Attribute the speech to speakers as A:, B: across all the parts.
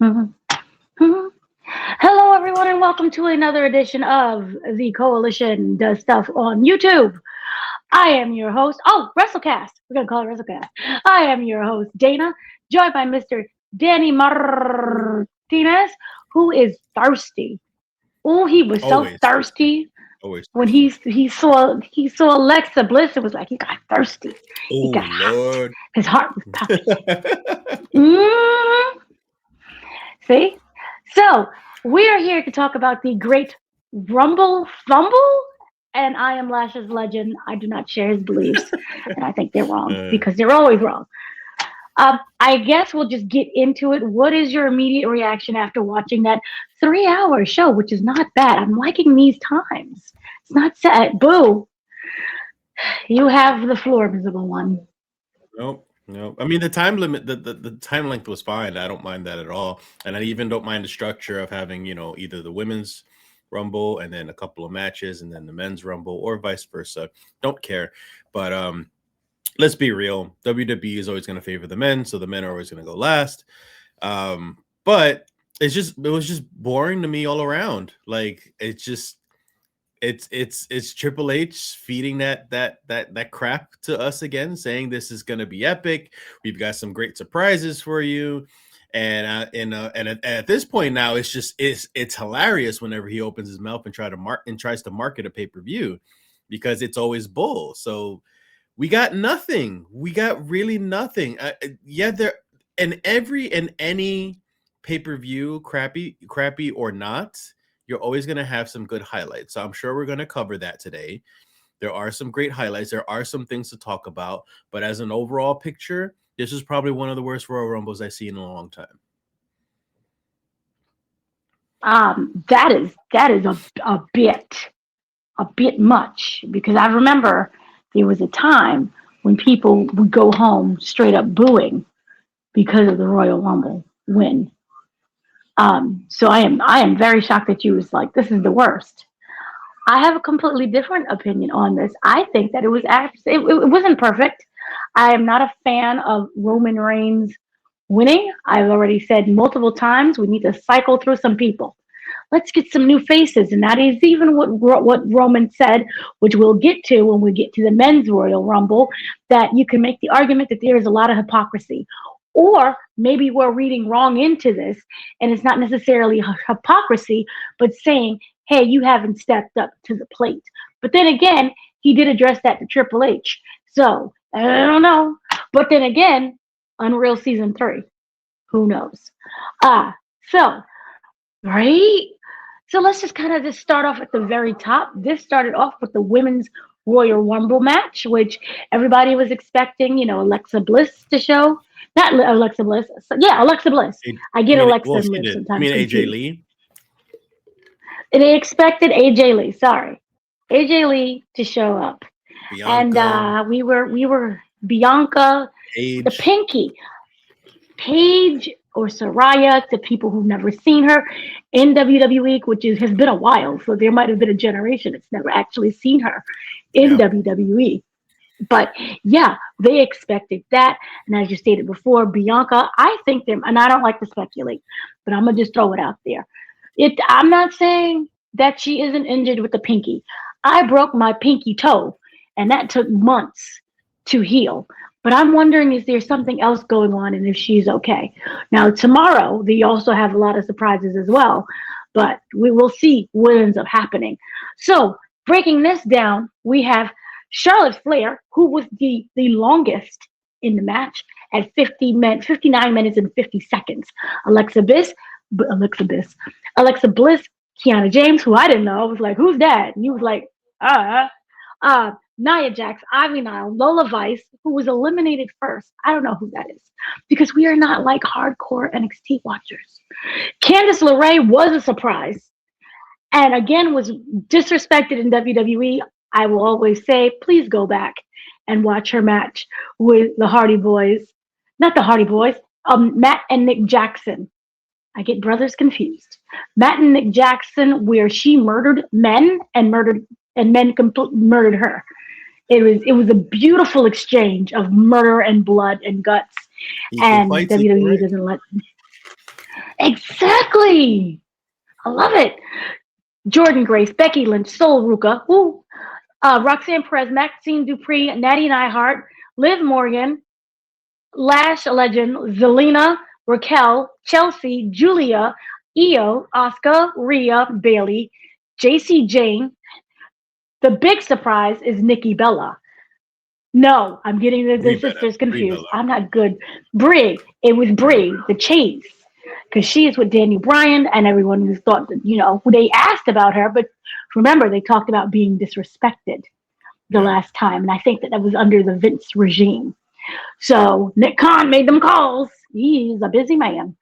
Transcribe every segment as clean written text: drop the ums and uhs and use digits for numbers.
A: Mhm. Mhm. Hello, everyone, and welcome to another edition of the Coalition Does Stuff on YouTube. I am your host. Oh, WrestleCast. We're going to call it WrestleCast. I am your host, Dana, joined by Mr. Danny Martinez, who is thirsty. Oh, he was so
B: Always thirsty.
A: thirsty
B: Always
A: when
B: thirsty.
A: he saw Alexa Bliss. It was like he got thirsty. He
B: Oh
A: got hot.
B: Lord.
A: His heart was pounding. Mm, see? So, we are here to talk about the great Rumble Fumble, and I am Lash's legend. I do not share his beliefs, and I think they're wrong
B: Uh,
A: because they're always wrong. I guess we'll just get into it. What is your immediate reaction after watching that 3-hour show, which is not bad? I'm liking these times. It's not sad. Boo. You have the floor, visible one.
B: nope. Nope. I mean, the time limit, the time length was fine. I don't mind that at all. And I even don't mind the structure of having, either the women's rumble and then a couple of matches and then the men's rumble or vice versa. Don't care. But let's be real. WWE is always going to favor the men, so the men are always going to go last. But it was just boring to me all around. Like it's Triple H feeding that crap to us again, saying this is going to be epic. We've got some great surprises for you, and at this point now, it's hilarious whenever he opens his mouth and tries to market a pay-per-view because it's always bull. So we got nothing. We got really nothing. There and any pay-per-view, crappy or not, you're always going to have some good highlights. So I'm sure we're going to cover that today. There are some great highlights. There are some things to talk about. But as an overall picture, this is probably one of the worst Royal Rumbles I've seen in a long time.
A: That is a bit much because I remember there was a time when people would go home straight up booing because of the Royal Rumble win. So I am very shocked that you was like, this is the worst. I have a completely different opinion on this. I think that it wasn't perfect. I am not a fan of Roman Reigns winning. I've already said multiple times we need to cycle through some people. Let's get some new faces, and that is even what Roman said, which we'll get to when we get to the men's Royal Rumble. That you can make the argument that there is a lot of hypocrisy, or maybe we're reading wrong into this, and it's not necessarily hypocrisy, but saying, "Hey, you haven't stepped up to the plate." But then again, he did address that to Triple H, so I don't know. But then again, Unreal Season 3, who knows? So right. So let's just kind of just start off at the very top. This started off with the women's Royal Rumble match, which everybody was expecting, Alexa Bliss to show. Not Alexa Bliss. Yeah, Alexa Bliss. I get Alexa and
B: She
A: Bliss
B: did. You
A: sometimes
B: mean AJ
A: confused.
B: Lee?
A: And they expected AJ Lee. Sorry, AJ Lee to show up, and
B: Bianca,
A: we were Bianca, the
B: Paige.
A: Pinky, Paige or Saraya to people who've never seen her in WWE, which has been a while. So there might have been a generation that's never actually seen her in
B: Yeah.
A: WWE. But yeah, they expected that. And as you stated before, Bianca, I think them, and I don't like to speculate, but I'm going to just throw it out there. I'm not saying that she isn't injured with the pinky. I broke my pinky toe, and that took months to heal. But I'm wondering, is there something else going on and if she's okay? Now, tomorrow, they also have a lot of surprises as well, but we will see what ends up happening. So, breaking this down, we have Charlotte Flair, who was the longest in the match at 59 minutes and 50 seconds. Alexa Bliss, Kiana James, who I didn't know. I was like, who's that? And he was like, Nia Jax, Ivy Nile, Lola Vice, who was eliminated first. I don't know who that is because we are not like hardcore NXT watchers. Candice LeRae was a surprise and again was disrespected in WWE. I will always say, please go back and watch her match with the Hardy Boys. Not the Hardy Boys, Matt and Nick Jackson. I get brothers confused. Matt and Nick Jackson, where she murdered men and murdered her. It was a beautiful exchange of murder and blood and guts,
B: Equal
A: and
B: fights,
A: WWE
B: equal right.
A: doesn't let. Exactly. I love it. Jordan Grace, Becky Lynch, Sol Ruka, Roxanne Perez, Maxine Dupree, Natty Neihart, Liv Morgan, Lash legend, Zelina, Raquel, Chelsea, Julia, Io, Oscar, Rhea, Bailey, JC Jane. The big surprise is Nikki Bella. No, I'm getting the sisters confused. I'm not good. Brie, it was Brie, the Chase, because she is with Daniel Bryan, and everyone was thought that, they asked about her, but remember, they talked about being disrespected the last time, and I think that was under the Vince regime. So Nick Khan made them calls. He's a busy man,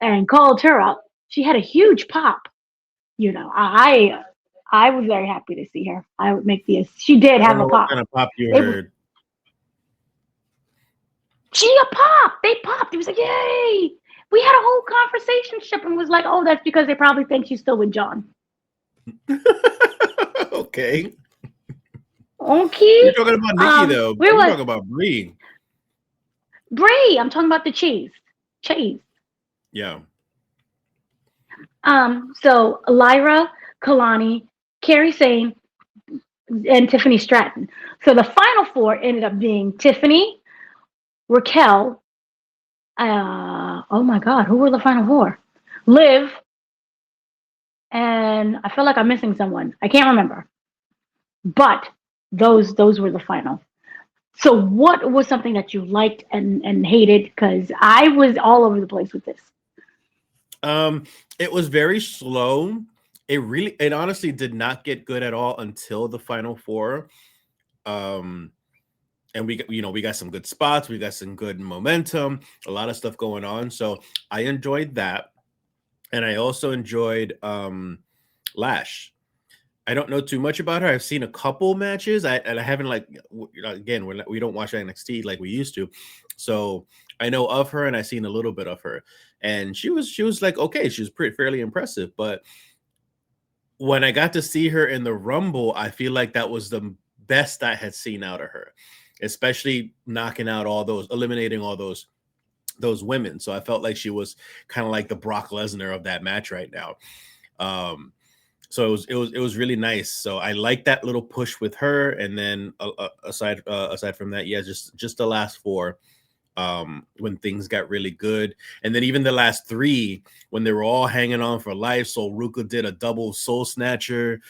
A: and called her up. She had a huge pop. I was very happy to see her. I would make the. She did have a pop.
B: What kind of pop you heard?
A: She a pop. They popped. It was like, yay! We had a whole conversation and was like, oh, that's because they probably think she's still with John.
B: Okay.
A: Okay.
B: You're talking about Nikki though. We're talking about Brie.
A: Brie. I'm talking about the Chase.
B: Yeah.
A: So Lyra, Kalani, Carrie Sane, and Tiffany Stratton. So the final four ended up being Tiffany, Raquel. Oh my God, who were the final four? Liv, and I feel like I'm missing someone. I can't remember. But those were the final. So what was something that you liked and hated? Because I was all over the place with this.
B: It was very slow. It honestly did not get good at all until the final four. And we got some good spots, we got some good momentum, a lot of stuff going on. So I enjoyed that. And I also enjoyed Lash. I don't know too much about her. I've seen a couple matches. I haven't again, we don't watch NXT like we used to. So I know of her and I've seen a little bit of her. And she was like, okay, she was fairly impressive. But when I got to see her in the Rumble, I feel like that was the best I had seen out of her, especially eliminating all those women. So I felt like she was kind of like the Brock Lesnar of that match right now. So it was really nice. So I like that little push with her. And then aside from that, yeah, just the last four. When things got really good, and then even the last three when they were all hanging on for life. So Ruka did a double soul snatcher,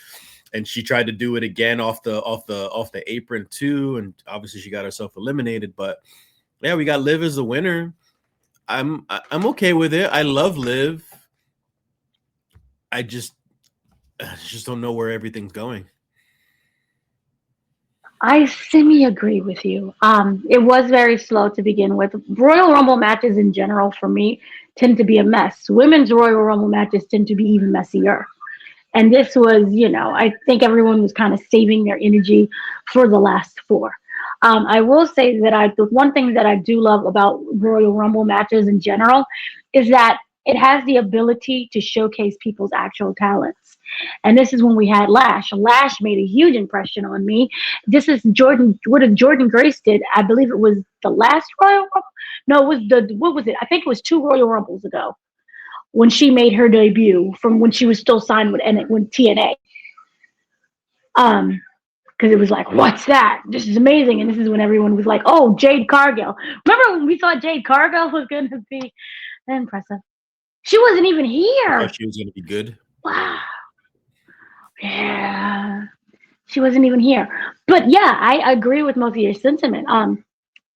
B: and she tried to do it again off the apron too, and obviously she got herself eliminated. But yeah, we got Liv as the winner. I'm okay with it. I love Liv. I just don't know where everything's going.
A: I semi-agree with you. It was very slow to begin with. Royal Rumble matches in general, for me, tend to be a mess. Women's Royal Rumble matches tend to be even messier. And this was, I think everyone was kind of saving their energy for the last four. I will say that the one thing that I do love about Royal Rumble matches in general is that it has the ability to showcase people's actual talents. And this is when we had Lash. Lash made a huge impression on me. This is what Jordan Grace did. I believe it was the last Royal Rumble. No, it was what was it? I think it was 2 Royal Rumbles ago when she made her debut from when she was still signed with TNA. Because it was like, what's that? This is amazing. And this is when everyone was like, oh, Jade Cargill. Remember when we thought Jade Cargill was going to be impressive? She wasn't even here.
B: I thought she was going to be good.
A: Wow. Yeah. She wasn't even here. But yeah, I agree with most of your sentiment.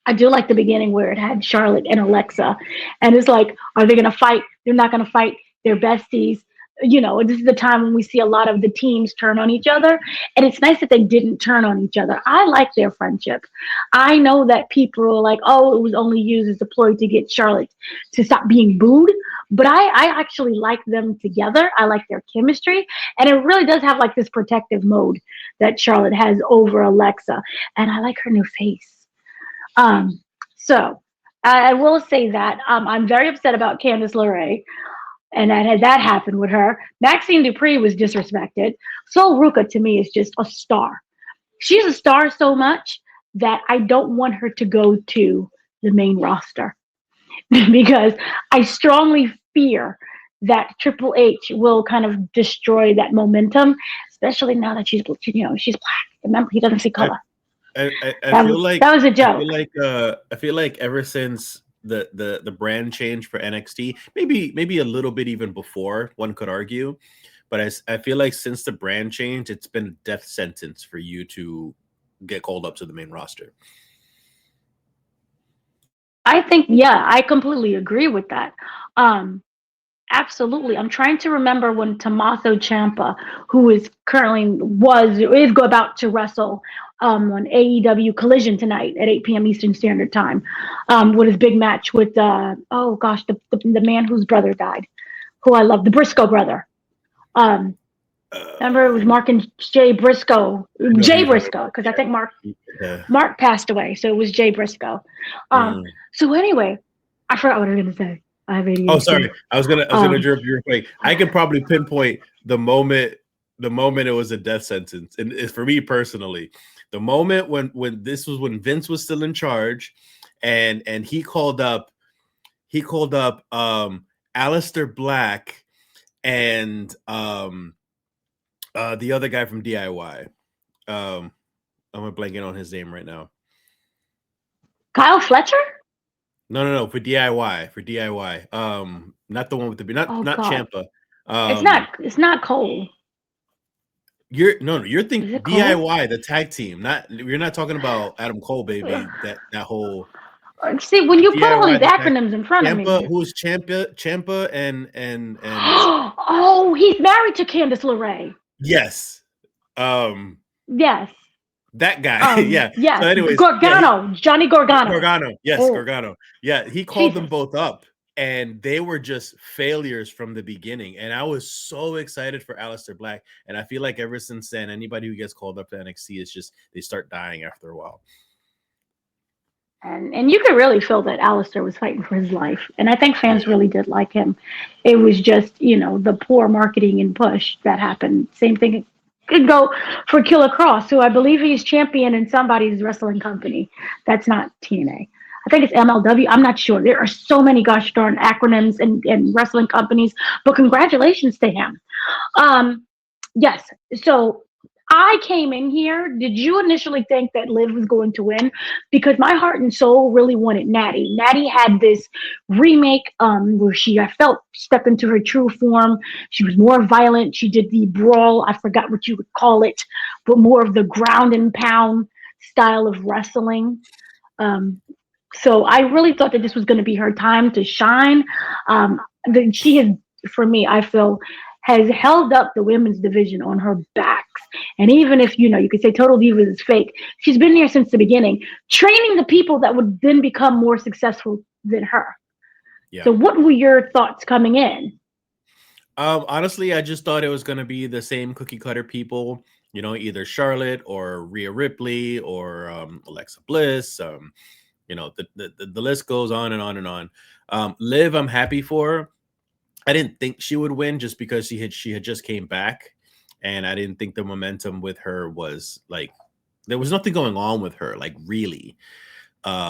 A: I do like the beginning where it had Charlotte and Alexa. And it's like, are they going to fight? They're not going to fight. They're besties. This is the time when we see a lot of the teams turn on each other. And it's nice that they didn't turn on each other. I like their friendship. I know that people are like, oh, it was only used as a ploy to get Charlotte to stop being booed. But I actually like them together. I like their chemistry. And it really does have like this protective mode that Charlotte has over Alexa. And I like her new face. So I will say that I'm very upset about Candice LeRae. And that happened with her. Maxine Dupree was disrespected. Sol Ruka, to me, is just a star. She's a star so much that I don't want her to go to the main roster because I strongly fear that Triple H will kind of destroy that momentum, especially now that she's black. Remember, he doesn't see color.
B: I feel like
A: that was a joke.
B: I feel like ever since the brand change for NXT, maybe a little bit even before, one could argue, but I feel like since the brand change, it's been a death sentence for you to get called up to the main roster.
A: I think, yeah, I completely agree with that. Absolutely. I'm trying to remember when Tommaso Ciampa, who is about to wrestle on AEW Collision tonight at 8 p.m. Eastern Standard Time, with his big match with the man whose brother died, who I love, the Briscoe brother. Remember, it was Mark and Jay Briscoe, because I think Mark passed away, so it was Jay Briscoe. So anyway, I forgot what I was going to say. I have ADHD.
B: Oh, sorry. I was gonna interrupt you real quick. I can probably pinpoint the moment it was a death sentence, and it's for me personally, the moment when Vince was still in charge, and he called up Aleister Black and the other guy from DIY. I'm blanking on his name right now.
A: Kyle Fletcher?
B: No, for DIY. Not the one with the not Ciampa.
A: It's not Cole.
B: You're thinking DIY, the tag team. You're not talking about Adam Cole, baby. That whole.
A: See, when you put all these acronyms in front of me,
B: who's Ciampa and
A: oh, he's married to Candice LeRae.
B: Yes.
A: Yes.
B: That guy, yeah.
A: Yes.
B: So anyways,
A: Gargano, Johnny Gargano.
B: Gargano, yes, Gargano. Yeah, he called them both up, and they were just failures from the beginning. And I was so excited for Aleister Black, and I feel like ever since then, anybody who gets called up to NXT is just they start dying after a while.
A: And you could really feel that Aleister was fighting for his life, and I think fans really did like him. It was just the poor marketing and push that happened. Same thing could go for Killer Cross, who I believe he's champion in somebody's wrestling company. That's not TNA. I think it's MLW. I'm not sure. There are so many gosh darn acronyms and wrestling companies, but congratulations to him. Yes. So I came in here. Did you initially think that Liv was going to win? Because my heart and soul really wanted Natty. Natty had this remake where I felt stepped into her true form. She was more violent. She did the brawl. I forgot what you would call it, but more of the ground and pound style of wrestling. So I really thought that this was going to be her time to shine. She has, for me, I feel, has held up the women's division on her backs. And even if, you could say Total Divas is fake, she's been there since the beginning, training the people that would then become more successful than her. Yeah. So what were your thoughts coming in?
B: Honestly, I just thought it was going to be the same cookie cutter people, either Charlotte or Rhea Ripley or Alexa Bliss. The list goes on and on and on. Liv, I'm happy for her. I didn't think she would win just because she had just came back, and I didn't think the momentum with her was like there was nothing going on with her like really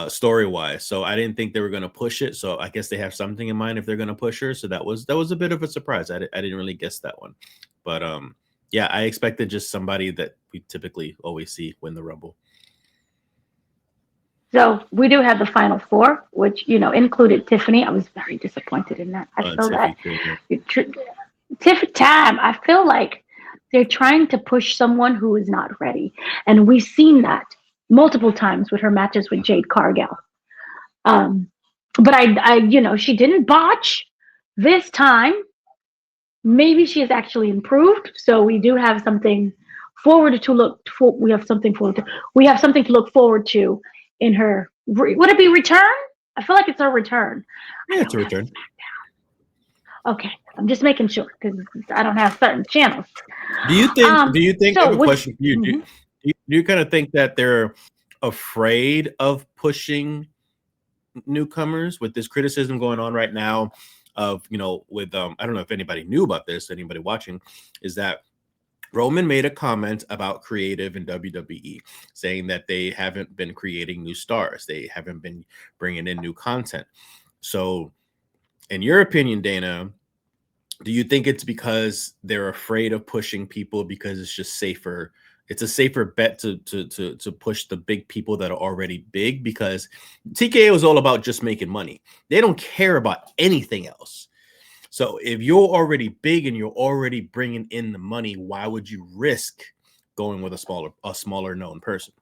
B: story wise. So I didn't think they were going to push it. So I guess they have something in mind if they're going to push her. So that was a bit of a surprise. I didn't really guess that one, but yeah, I expected just somebody that we typically always see win the Rumble.
A: So we do have the final four, which, included Tiffany. I was very disappointed in that. I feel that Tiff time, I feel like they're trying to push someone who is not ready. And we've seen that multiple times with her matches with Jade Cargill. But I she didn't botch this time. Maybe she has actually improved. So we do have something forward to look for. We have something to look forward to in her. Would it be return? I feel like it's her return.
B: Yeah, it's a return.
A: Okay, I'm just making sure because I don't have certain channels.
B: Do you think? I have a question for you. Mm-hmm. Do you kind of think that they're afraid of pushing newcomers with this criticism going on right now? Of with I don't know if anybody knew about this. Anybody watching is that Roman made a comment about creative in WWE, saying that they haven't been creating new stars. They haven't been bringing in new content. So, in your opinion, Dana, Do you think it's because they're afraid of pushing people because it's just safer? It's a safer bet to push the big people that are already big, because TKO is all about just making money. They don't care about anything else. So if you're already big and you're already bringing in the money, why would you risk going with a smaller known person?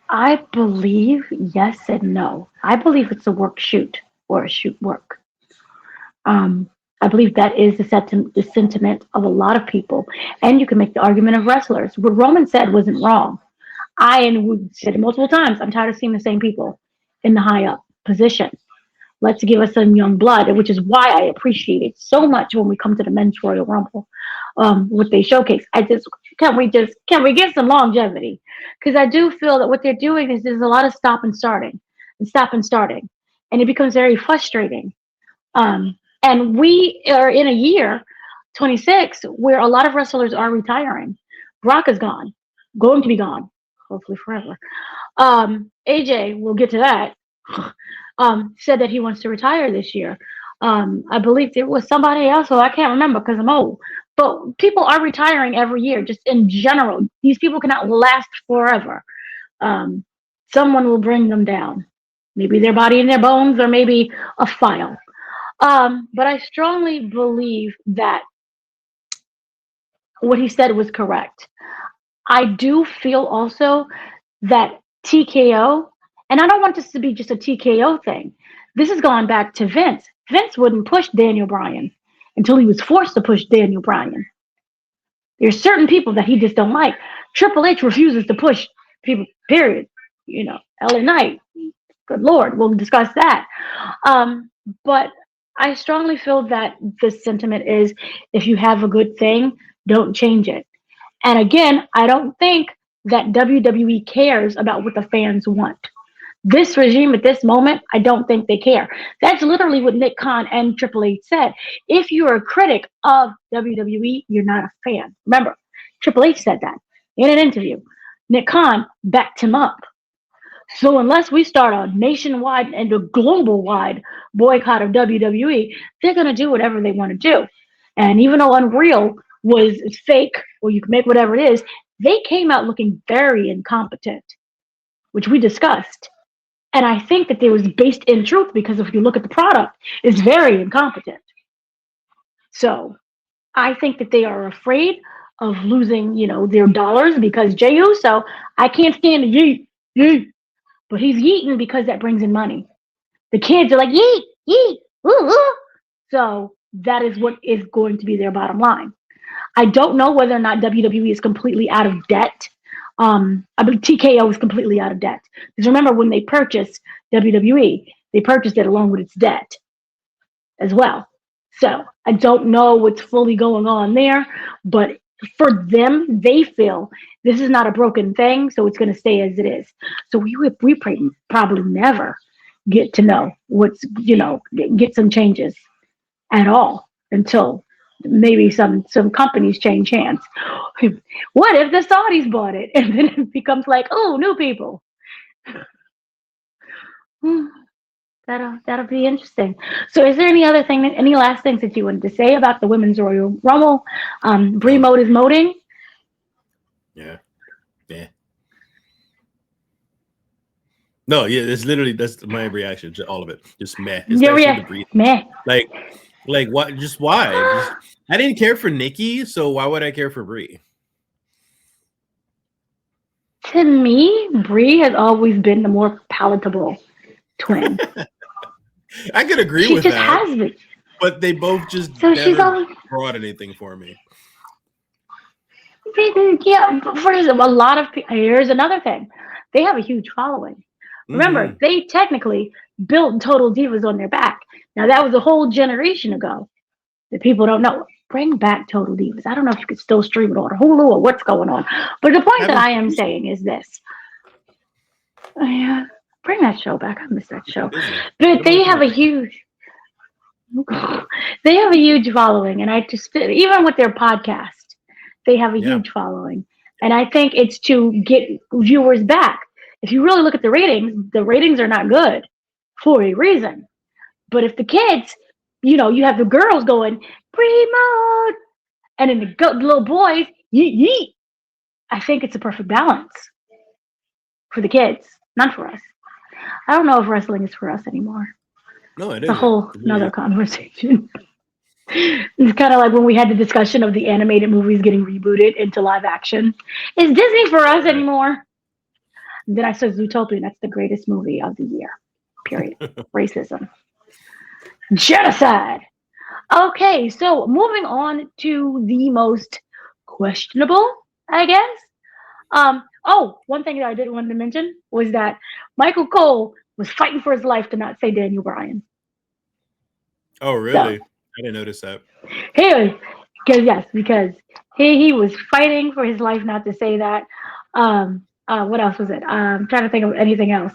A: I believe yes and no. I believe it's a work shoot or a shoot work. I believe that is the sentiment of a lot of people. And you can make the argument of wrestlers. What Roman said wasn't wrong. And we said it multiple times, I'm tired of seeing the same people in the high up position. Let's give us some young blood, which is why I appreciate it so much when we come to the men's Royal Rumble, what they showcase. Can we get some longevity? Because I do feel that what they're doing is there's a lot of stop and starting, and it becomes very frustrating. And we are in a year 26 where a lot of wrestlers are retiring. Brock is gone, going to be gone, hopefully forever. AJ, we'll get to that. Said that he wants to retire this year. I believe there was somebody else, so I can't remember because I'm old. But people are retiring every year, just in general. These people cannot last forever. Someone will bring them down. Maybe their body and their bones, or maybe a file. But I strongly believe that what he said was correct. I do feel also that TKO, and I don't want this to be just a TKO thing. This has gone back to Vince. Vince wouldn't push Daniel Bryan until he was forced to push Daniel Bryan. There's certain people that he just don't like. Triple H refuses to push people, period. LA Knight, good Lord, we'll discuss that. But I strongly feel that the sentiment is, if you have a good thing, don't change it. And again, I don't think that WWE cares about what the fans want. This regime at this moment, I don't think they care. That's literally what Nick Khan and Triple H said. If you're a critic of WWE, you're not a fan. Remember, Triple H said that in an interview. Nick Khan backed him up. So unless we start a nationwide and a global-wide boycott of WWE, they're going to do whatever they want to do. And even though Unreal was fake, or you can make whatever it is, they came out looking very incompetent, which we discussed. And I think that it was based in truth, because if you look at the product, it's very incompetent. So I think that they are afraid of losing, their dollars, because Jey Uso, I can't stand the yeet, but he's yeeting because that brings in money. The kids are like, yeet, yeet, ooh, ooh. So that is what is going to be their bottom line. I don't know whether or not WWE is completely out of debt. I believe TKO is completely out of debt. Because remember, when they purchased WWE, they purchased it along with its debt as well. So I don't know what's fully going on there, but for them, they feel this is not a broken thing, so it's going to stay as it is. So we probably never get to know get some changes at all until maybe some companies change hands. What if the Saudis bought it and then it becomes like, oh, new people? That'll be interesting. So is there any last things that you wanted to say about the Women's Royal Rumble? Brie Mode is moding.
B: Yeah. No, yeah, that's my reaction to all of it. Just meh.
A: Meh.
B: Like what? Just why? I didn't care for Nikki, so why would I care for Brie?
A: To me, Brie has always been the more palatable twin.
B: I could agree with that. Has been. But they both just never brought anything for me.
A: Yeah, a lot of people. Here's another thing. They have a huge following. Remember, they technically built Total Divas on their back. Now, that was a whole generation ago that people don't know. Bring back Total Divas. I don't know if you could still stream it on Hulu or what's going on. But the point that I am saying is this. Yeah, bring that show back. I miss that show. But they have a huge following. And I just, even with their podcast, they have a huge following. And I think it's to get viewers back. If you really look at the ratings are not good for a reason. But if the kids you have the girls going, pre-mode, and then the little boys, yeet, yeet. I think it's a perfect balance for the kids, not for us. I don't know if wrestling is for us anymore.
B: No, it
A: It's a
B: isn't.
A: whole
B: It really
A: another
B: is.
A: conversation. It's kind of like when we had the discussion of the animated movies getting rebooted into live action. Is Disney for us anymore? Then I said Zootopia. That's the greatest movie of the year. Period. Racism. Genocide. Okay, so moving on to the most questionable, I guess. One thing that I did want to mention was that Michael Cole was fighting for his life to not say Daniel Bryan.
B: Oh,
A: So
B: really? I didn't notice that.
A: he was, because he was fighting for his life not to say that. What else was it? I'm trying to think of anything else.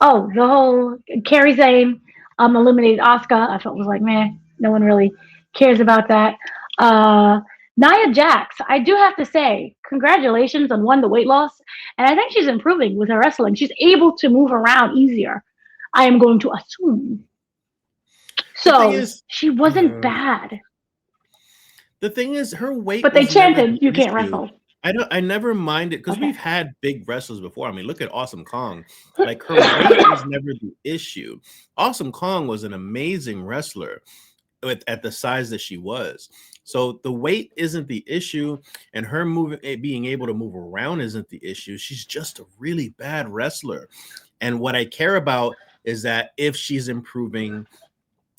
A: Oh, the whole Kerry Zane eliminated Asuka. I felt was like, man, no one really cares about that. Nia Jax, I do have to say, congratulations on the weight loss, and I think she's improving with her wrestling. She's able to move around easier. I am going to assume.
B: The thing
A: So
B: is,
A: she wasn't bad,
B: her weight
A: but they
B: was never the
A: chanted, "You can't
B: issue.
A: wrestle."
B: I never minded because
A: Okay.
B: we've had big wrestlers before. I mean, look at Awesome Kong. Like her weight was never the issue. Awesome Kong was an amazing wrestler at the size that she was. So the weight isn't the issue, and her being able to move around isn't the issue. She's just a really bad wrestler. And what I care about is that if she's improving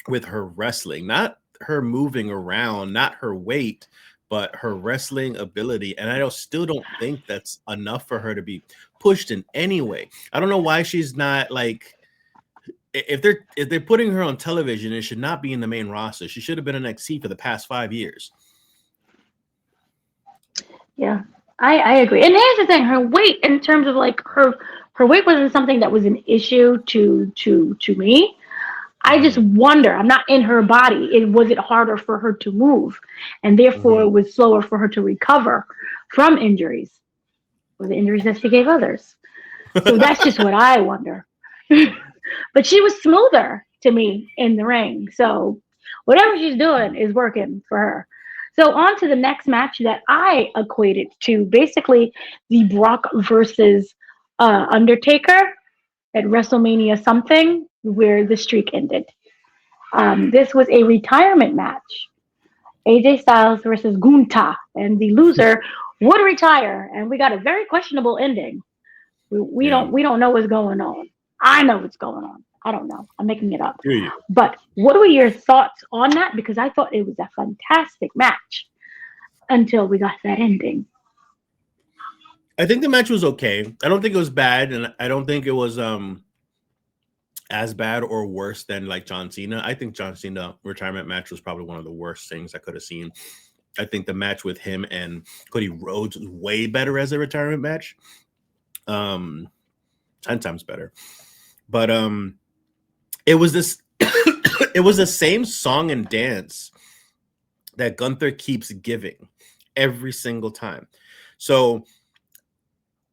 B: with her wrestling, not her moving around, not her weight, but her wrestling ability. And I still don't think that's enough for her to be pushed in any way. I don't know why she's not like, if they're putting her on television, it should not be in the main roster. She should have been in NXT for the past 5 years.
A: Yeah, I agree. And here's the thing: her weight, in terms of like her weight, wasn't something that was an issue to me. I just wonder. I'm not in her body. Was it harder for her to move, and therefore it was slower for her to recover from injuries, or the injuries that she gave others? So that's just what I wonder. But she was smoother to me in the ring. So whatever she's doing is working for her. So on to the next match that I equated to basically the Brock versus Undertaker at WrestleMania something, where the streak ended. This was a retirement match. AJ Styles versus Gunta, and the loser would retire. And we got a very questionable ending. We don't know what's going on. I know what's going on. I don't know. I'm making it up. But what were your thoughts on that? Because I thought it was a fantastic match until we got that ending.
B: I think the match was okay. I don't think it was bad, and I don't think it was as bad or worse than like John Cena. I think John Cena retirement match was probably one of the worst things I could have seen. I think the match with him and Cody Rhodes was way better as a retirement match. 10 times better. But it was this it was the same song and dance that Gunther keeps giving every single time. So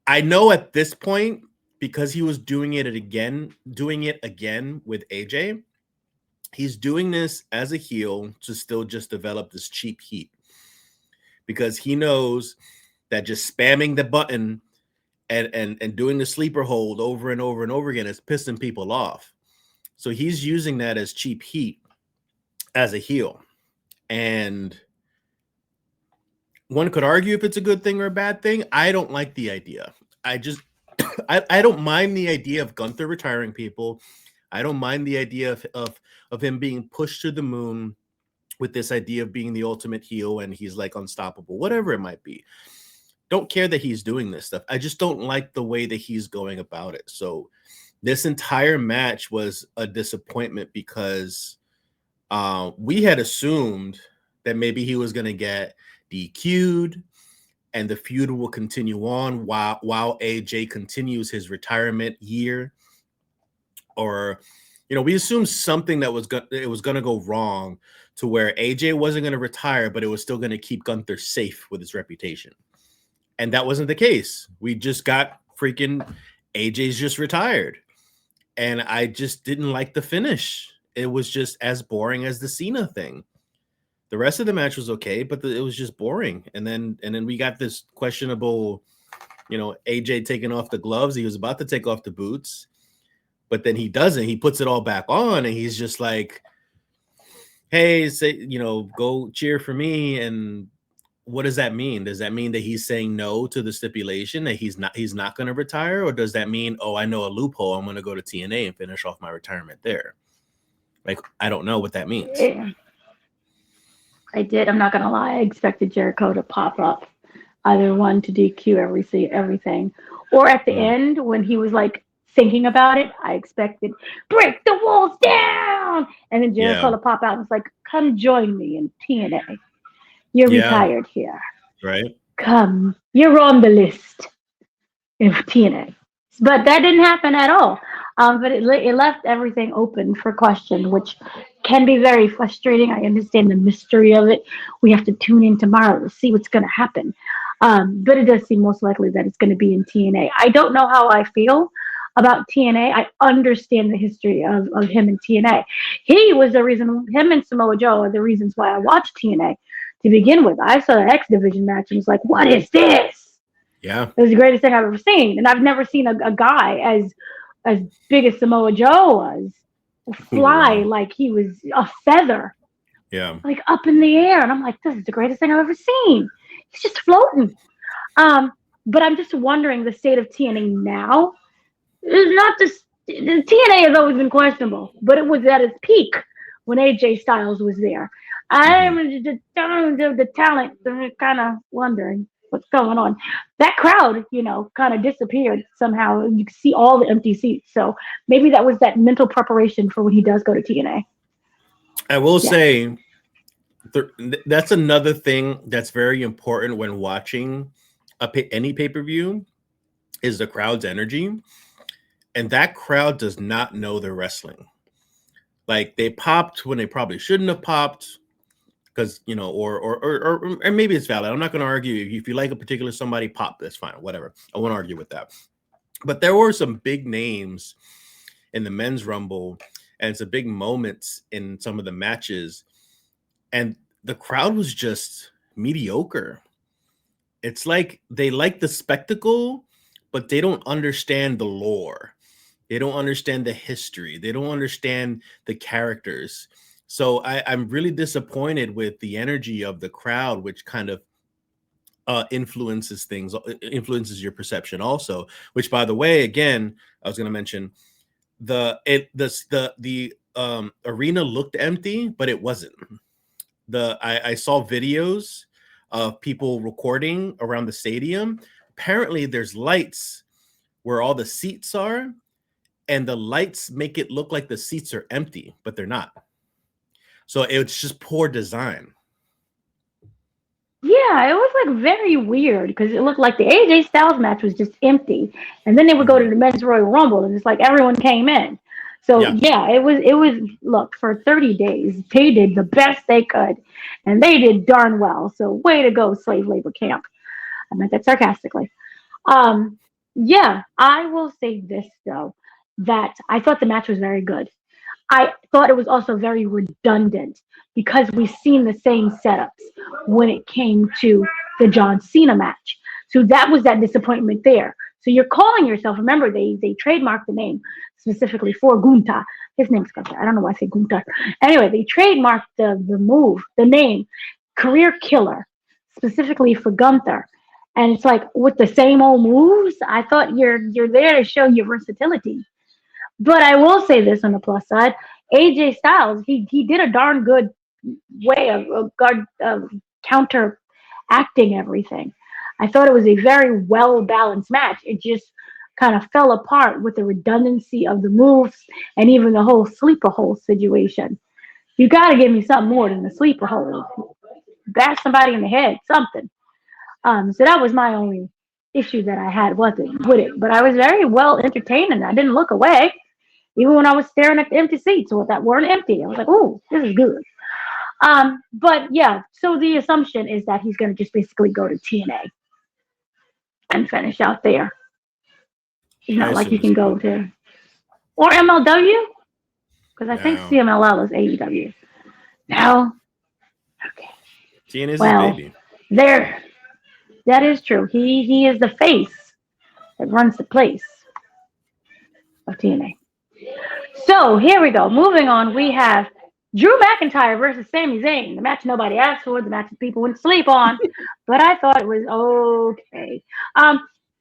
B: I know at this point, because he was doing it again with AJ, he's doing this as a heel to still just develop this cheap heat, because he knows that just spamming the button and doing the sleeper hold over and over and over again is pissing people off. So he's using that as cheap heat as a heel. And one could argue if it's a good thing or a bad thing. I don't like the idea. I don't mind the idea of Gunther retiring people. I don't mind the idea of him being pushed to the moon with this idea of being the ultimate heel and he's like unstoppable, whatever it might be. Don't care that he's doing this stuff. I just don't like the way that he's going about it. So this entire match was a disappointment because we had assumed that maybe he was going to get DQ'd and the feud will continue on while AJ continues his retirement year. Or, we assumed something that was going to go wrong to where AJ wasn't going to retire, but it was still going to keep Gunther safe with his reputation. And that wasn't the case. We just got freaking AJ's just retired. And I just didn't like the finish. it was just as boring as the Cena thing. The rest of the match was okay, but it was just boring. And then we got this questionable, AJ taking off the gloves. He was about to take off the boots, but then he doesn't. He puts it all back on, and he's just like, "Hey, say, go cheer for me." And what does that mean? Does that mean that he's saying no to the stipulation, that he's not going to retire, or does that mean, oh, I know a loophole, I'm going to go to TNA and finish off my retirement there? Like, I don't know what that means.
A: Yeah. I did. I'm not gonna lie. I expected Jericho to pop up, either one to DQ everything, or at the end when he was like thinking about it. I expected break the walls down, and then Jericho to pop out and was like, "Come join me in TNA. You're retired here.
B: Right?
A: Come, you're on the list of TNA." But that didn't happen at all. But it left everything open for question, which can be very frustrating. I understand the mystery of it. We have to tune in tomorrow to see what's going to happen. But it does seem most likely that it's going to be in TNA. I don't know how I feel about TNA. I understand the history of him in TNA. He was the reason, him and Samoa Joe are the reasons why I watched TNA to begin with. I saw the X Division match and was like, what is this?
B: Yeah.
A: It was the greatest thing I've ever seen. And I've never seen a guy as big as Samoa Joe was fly like he was a feather.
B: Yeah.
A: Like up in the air. And I'm like, this is the greatest thing I've ever seen. He's just floating. But I'm just wondering the state of TNA now. It's not just TNA has always been questionable, but it was at its peak when AJ Styles was there. I'm the talent, kind of wondering what's going on. That crowd, kind of disappeared somehow. You can see all the empty seats. So maybe that was that mental preparation for when he does go to TNA.
B: I will say that's another thing that's very important when watching any pay-per-view is the crowd's energy. And that crowd does not know they're wrestling. Like, they popped when they probably shouldn't have popped. Because, or maybe it's valid. I'm not going to argue. If you like a particular somebody, pop, that's fine, whatever. I won't argue with that. But there were some big names in the men's rumble and some big moments in some of the matches. And the crowd was just mediocre. It's like they like the spectacle, but they don't understand the lore. They don't understand the history. They don't understand the characters. So I'm really disappointed with the energy of the crowd, which kind of influences your perception also. Which, by the way, again, I was going to mention the arena looked empty, but it wasn't. I saw videos of people recording around the stadium. Apparently, there's lights where all the seats are, and the lights make it look like the seats are empty, but they're not. So it's just poor design.
A: Yeah, it was like very weird because it looked like the AJ Styles match was just empty, and then they would go to the Men's Royal Rumble, and it's like everyone came in. So yeah, it was. Look, for 30 days, they did the best they could, and they did darn well. So way to go, slave labor camp. I meant that sarcastically. Yeah, I will say this though, that I thought the match was very good. I thought it was also very redundant because we've seen the same setups when it came to the John Cena match. So that was that disappointment there. So you're calling yourself, remember, they trademarked the name specifically for Gunther. His name's Gunther. I don't know why I say Gunther. Anyway, they trademarked the name, Career Killer, specifically for Gunther. And it's like, with the same old moves, I thought you're there to show your versatility. But I will say this on the plus side, AJ Styles, he did a darn good way of counteracting everything. I thought it was a very well-balanced match. It just kind of fell apart with the redundancy of the moves and even the whole sleeper hole situation. You got to give me something more than the sleeper hole. Bash somebody in the head, something. So that was my only issue that I had with it. But I was very well entertained and I didn't look away. Even when I was staring at the empty seats that weren't empty, I was like, "Oh, this is good." But yeah, so the assumption is that he's going to just basically go to TNA and finish out there. It's not like he can go to or MLW. Because I think CMLL is AEW. No? Okay.
B: TNA is his baby.
A: There. That is true. He is the face that runs the place of TNA. So here we go. Moving on, we have Drew McIntyre versus Sami Zayn. The match nobody asked for, the match people went to sleep on, but I thought it was okay.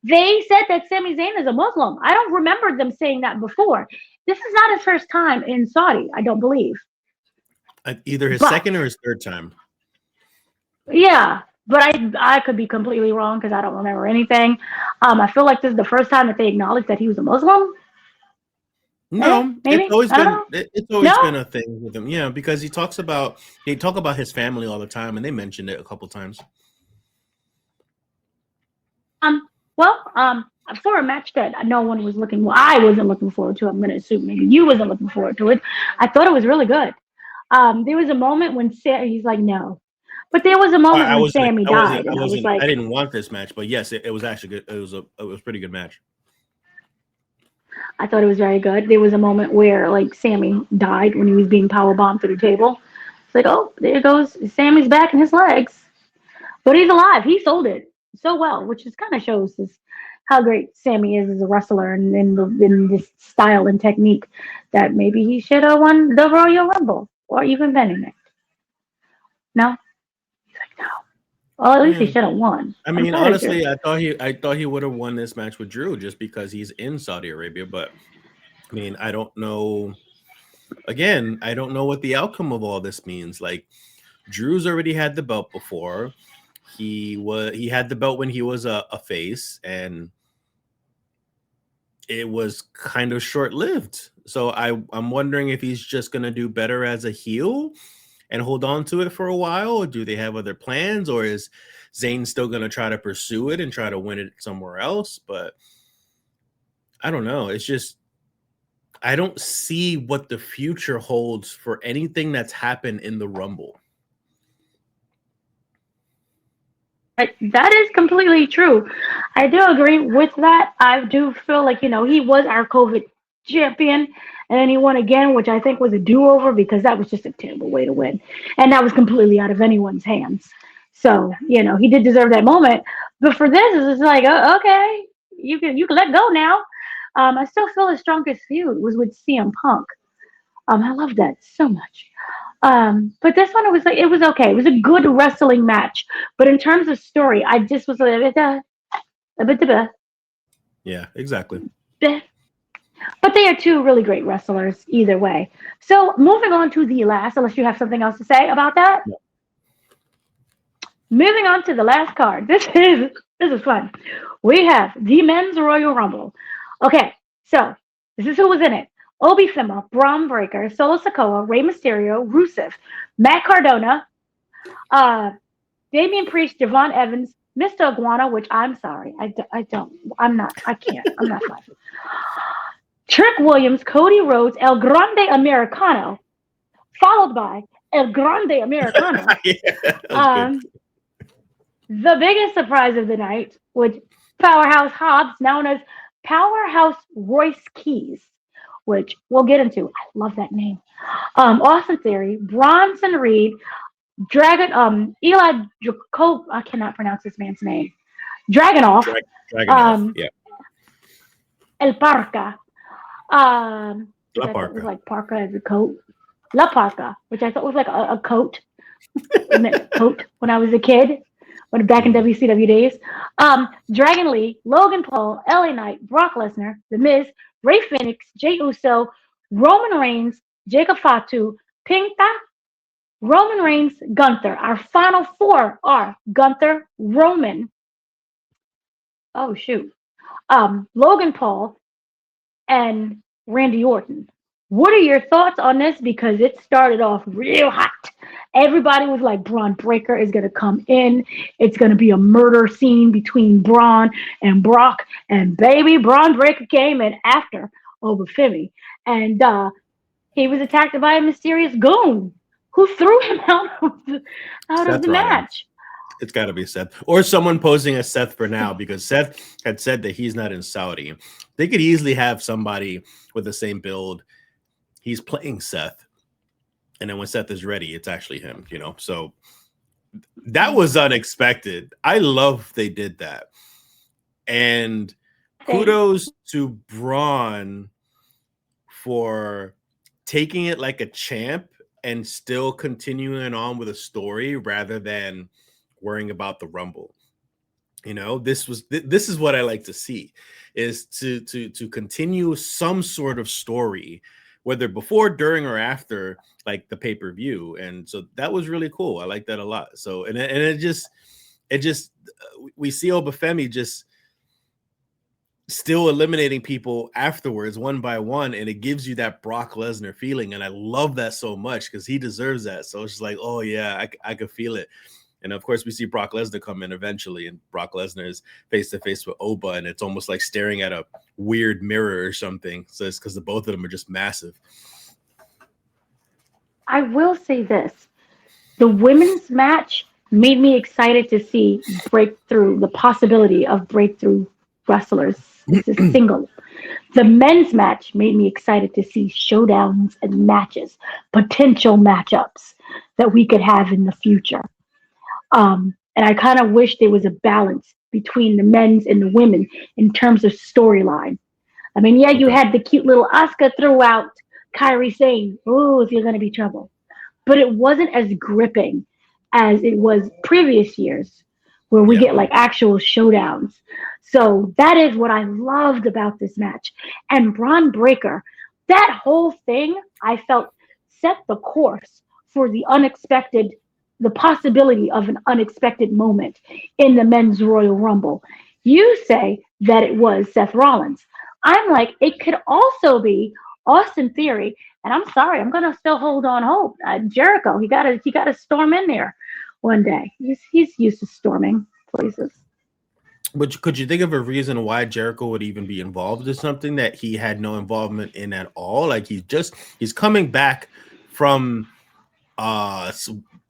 A: They said that Sami Zayn is a Muslim. I don't remember them saying that before. This is not his first time in Saudi, I don't believe.
B: Either his second or his third time.
A: Yeah, but I could be completely wrong because I don't remember anything. I feel like this is the first time that they acknowledged that he was a Muslim.
B: No,
A: maybe
B: it's always been a thing with him. Yeah, because they talk about his family all the time, and they mentioned it a couple times.
A: For a match that no one was I wasn't looking forward to. I'm going to assume maybe you wasn't looking forward to it. I thought it was really good. There was a moment when he's like, no. But there was a moment when Sammy died.
B: I didn't want this match, but yes, it was actually good. It was a pretty good match.
A: I thought it was very good. There was a moment where like Sammy died when he was being powerbombed through the table. It's like, oh, there goes Sammy's back in his legs. But he's alive. He sold it so well, which just kind of shows how great Sammy is as a wrestler and in this style and technique that maybe he should have won the Royal Rumble or even been in it. No? He's like, no. Well, at least he should have won.
B: I mean, honestly, I thought he would have won this match with Drew just because he's in Saudi Arabia. But I mean, I don't know. Again, I don't know what the outcome of all this means. Like, Drew's already had the belt before. He had the belt when he was a face, and it was kind of short-lived. So I'm wondering if he's just gonna do better as a heel and hold on to it for a while, or do they have other plans, or is Zayn still going to try to pursue it and try to win it somewhere else? But I don't know. It's just, I don't see what the future holds for anything that's happened in the Rumble.
A: That is completely true. I do agree with that. I do feel like, he was our COVID champion, and then he won again, which I think was a do-over because that was just a terrible way to win, and that was completely out of anyone's hands. So he did deserve that moment, but for this, it's like, okay, you can let go now. I still feel his strongest feud was with CM Punk. I love that so much. But this one, it was okay. It was a good wrestling match, but in terms of story, I just was a bit.
B: Yeah, exactly.
A: But they are two really great wrestlers either way. So moving on to the last, unless you have something else to say about that. No. Moving on to the last card. This is fun. We have the Men's Royal Rumble. Okay, so this is who was in it. Obi Fima, Braun Breaker, Solo Sikoa, Rey Mysterio, Rusev, Matt Cardona, Damian Priest, Javon Evans, Mr. Iguana, which I'm sorry. I can't. I'm not fine. Trick Williams, Cody Rhodes, El Grande Americano, followed by El Grande Americano. The biggest surprise of the night was Powerhouse Hobbs, known as Powerhouse Royce Keys, which we'll get into. I love that name. Austin Theory, Bronson Reed, Eli Jacob. I cannot pronounce this man's name. Dragunov.
B: Yeah.
A: El Parca.
B: La
A: Parca. It was like Parka as a coat. La Parca, which I thought was like a coat. Coat when I was a kid. Back in WCW days. Dragon Lee, Logan Paul, LA Knight, Brock Lesnar, The Miz, Rey Fenix, Jey Uso, Roman Reigns, Jacob Fatu, Pinta, Roman Reigns, Gunther. Our final four are Gunther, Roman, Logan Paul, and Randy Orton. What are your thoughts on this? Because it started off real hot. Everybody was like, Braun Breaker is going to come in. It's going to be a murder scene between Braun and Brock. And baby, Braun Breaker came in after Obafemi. And he was attacked by a mysterious goon who threw him out of the match.
B: It's got to be Seth. Or someone posing as Seth for now, because Seth had said that he's not in Saudi. They could easily have somebody with the same build. he's playing Seth, and then when Seth is ready, it's actually him, you know. So that was unexpected. I love they did that. And kudos to Braun for taking it like a champ and still continuing on with a story rather than worrying about the Rumble. You know, this is what I like to see, is to continue some sort of story, whether before, during, or after like the pay-per-view. And so that was really cool. I like that a lot. So and it just we see Obafemi just still eliminating people afterwards one by one, and it gives you that Brock Lesnar feeling, and I love that so much because he deserves that. So it's just like, oh yeah, I could feel it. And of course we see Brock Lesnar come in eventually, and Brock Lesnar is face to face with Oba, and it's almost like staring at a weird mirror or something. So it's because the both of them are just massive.
A: I will say this: the women's match made me excited to see breakthrough, the possibility of breakthrough wrestlers. This is single. The men's match made me excited to see showdowns and matches, potential matchups that we could have in the future. And I kind of wish there was a balance between the men's and the women in terms of storyline. I mean, yeah, you had the cute little Asuka throughout Kyrie saying, "Oh, if you're going to be trouble," but it wasn't as gripping as it was previous years, where we get like actual showdowns. So that is what I loved about this match. And Braun Breaker, that whole thing, I felt set the course for the unexpected, the possibility of an unexpected moment in the men's Royal Rumble. You say that it was Seth Rollins. I'm like, it could also be Austin Theory. And I'm sorry, I'm gonna still hold on hope. Jericho, he gotta storm in there one day. He's used to storming places.
B: But could you think of a reason why Jericho would even be involved in something that he had no involvement in at all? Like he's coming back from a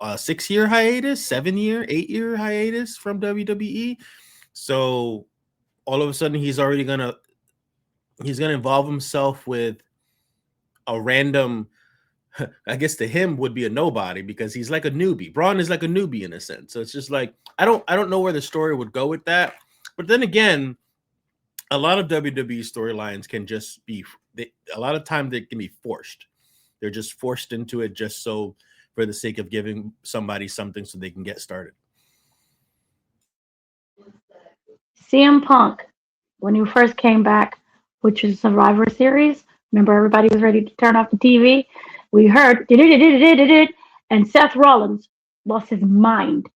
B: 6-year hiatus, 7-year, 8-year hiatus from WWE. So all of a sudden he's gonna involve himself with a random, I guess to him would be a nobody, because he's like a newbie. Braun is like a newbie in a sense. So it's just like I don't know where the story would go with that. But then again, a lot of WWE storylines can just be a lot of time they can be forced. They're just forced into it just so for the sake of giving somebody something so they can get started.
A: CM Punk, when he first came back, which was Survivor Series, remember everybody was ready to turn off the TV? We heard and Seth Rollins lost his mind.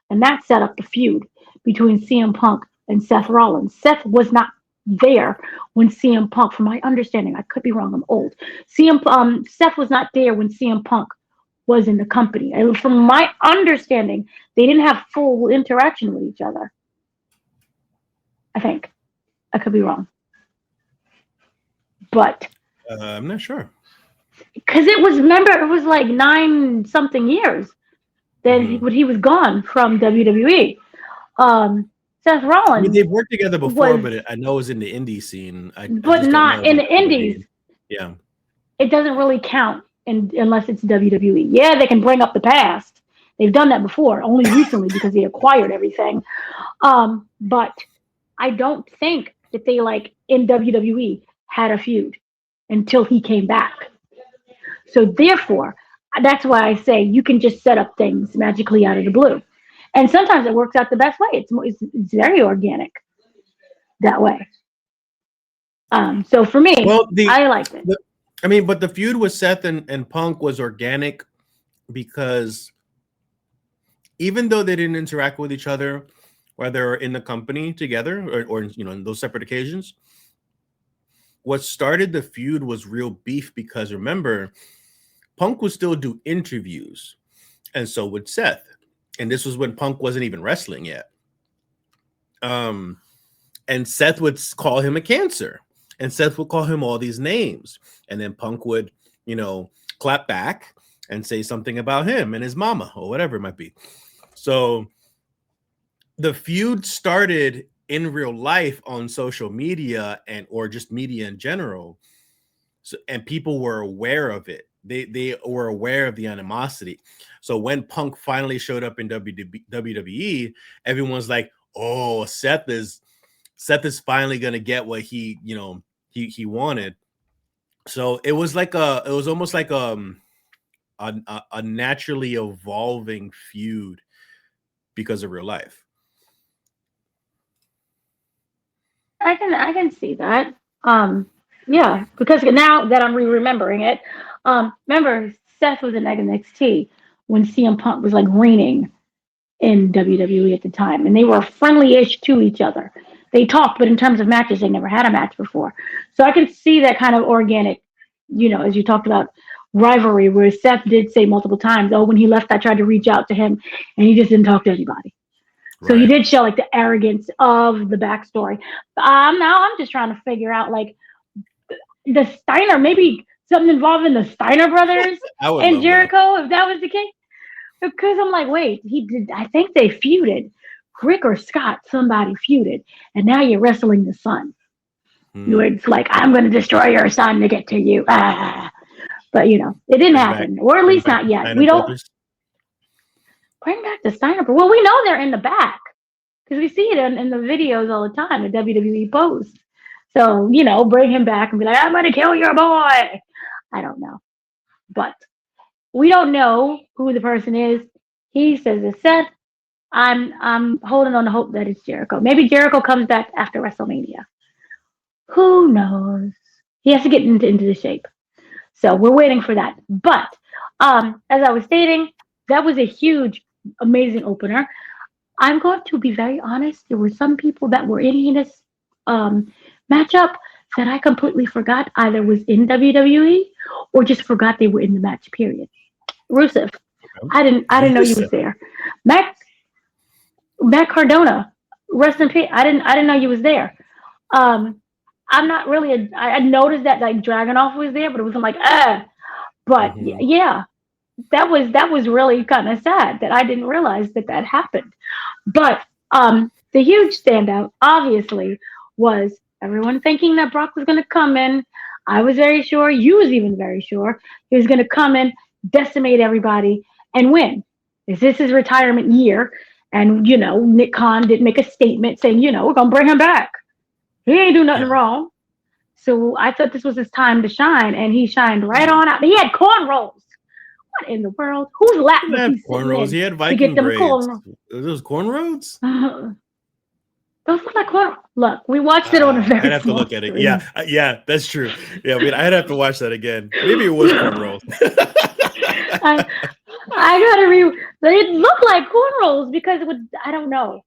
A: And that set up the feud between CM Punk and Seth Rollins. Seth was not there when CM Punk, from my understanding, I could be wrong, I'm old. Seth was not there when CM Punk was in the company. And from my understanding, they didn't have full interaction with each other. I think. I could be wrong. But
B: I'm not sure.
A: Because it was like 9-something years that he was gone from WWE. Seth Rollins.
B: I mean, they've worked together before, but I know it was in the indie scene.
A: But not in the indies.
B: Yeah.
A: It doesn't really count unless it's WWE. Yeah, they can bring up the past. They've done that before, only recently because they acquired everything. But I don't think that they, like, in WWE had a feud until he came back. So therefore, that's why I say you can just set up things magically out of the blue. And sometimes it works out the best way. It's very organic that way. So for me, I liked it.
B: But the feud with Seth and Punk was organic because even though they didn't interact with each other while they were in the company together or in those separate occasions, what started the feud was real beef because remember, Punk would still do interviews, and so would Seth. And this was when Punk wasn't even wrestling yet. And Seth would call him a cancer. And Seth would call him all these names. And then Punk would, clap back and say something about him and his mama or whatever it might be. So the feud started in real life on social media or just media in general. So, and people were aware of it. They were aware of the animosity. So when Punk finally showed up in WWE, everyone's like, "Oh, Seth is finally gonna get what he wanted." So it was almost like a naturally evolving feud because of real life.
A: I can see that. Yeah, because now that I'm remembering it, remember Seth was in NXT when CM Punk was like reigning in WWE at the time, and they were friendly-ish to each other. They talked, but in terms of matches, they never had a match before. So I can see that kind of organic, as you talked about rivalry, where Seth did say multiple times, "Oh, when he left, I tried to reach out to him, and he just didn't talk to anybody." So he did show like the arrogance of the backstory. Now I'm just trying to figure out like the Steiner, maybe something involving the Steiner brothers and Jericho, if that was the case. Because I'm like, wait, he did. I think they feuded. Rick or Scott, somebody feuded, and now you're wrestling the son. It's like, I'm going to destroy your son to get to you. But it didn't happen, or at least not yet. We don't bring back the Steiner. Well, we know they're in the back because we see it in the videos all the time, the WWE posts. So bring him back and be like, I'm going to kill your boy. I don't know, but we don't know who the person is. He says it's Seth. I'm holding on to hope that it's Jericho. Maybe Jericho comes back after WrestleMania. Who knows? He has to get into the shape. So we're waiting for that. But as I was stating, that was a huge, amazing opener. I'm going to be very honest. There were some people that were in this matchup that I completely forgot either was in WWE or just forgot they were in the match. Period. Rusev. I didn't know you was there. Matt Cardona. Rest in peace. I didn't know you was there. I'm not really I noticed that like Dragunov was there, but it wasn't like But yeah, that was really kind of sad that I didn't realize that happened. But the huge standout, obviously, was everyone thinking that Brock was going to come in. I was very sure. You was even very sure he was going to come in, decimate everybody, and win. Is this his retirement year? And Nick Khan did make a statement saying, we're going to bring him back. He ain't do nothing wrong. So I thought this was his time to shine, and he shined right on out. He had cornrows. What in the world? Whose lap was he
B: cornrows? He had Viking braids. Those cornrows?
A: Those look like cornrows. Look, we watched it on a very
B: I'd have to look at it. Yeah, that's true. Yeah, I'd have to watch that again. Maybe it was cornrows.
A: I gotta it looked like cornrows because it would. I don't know.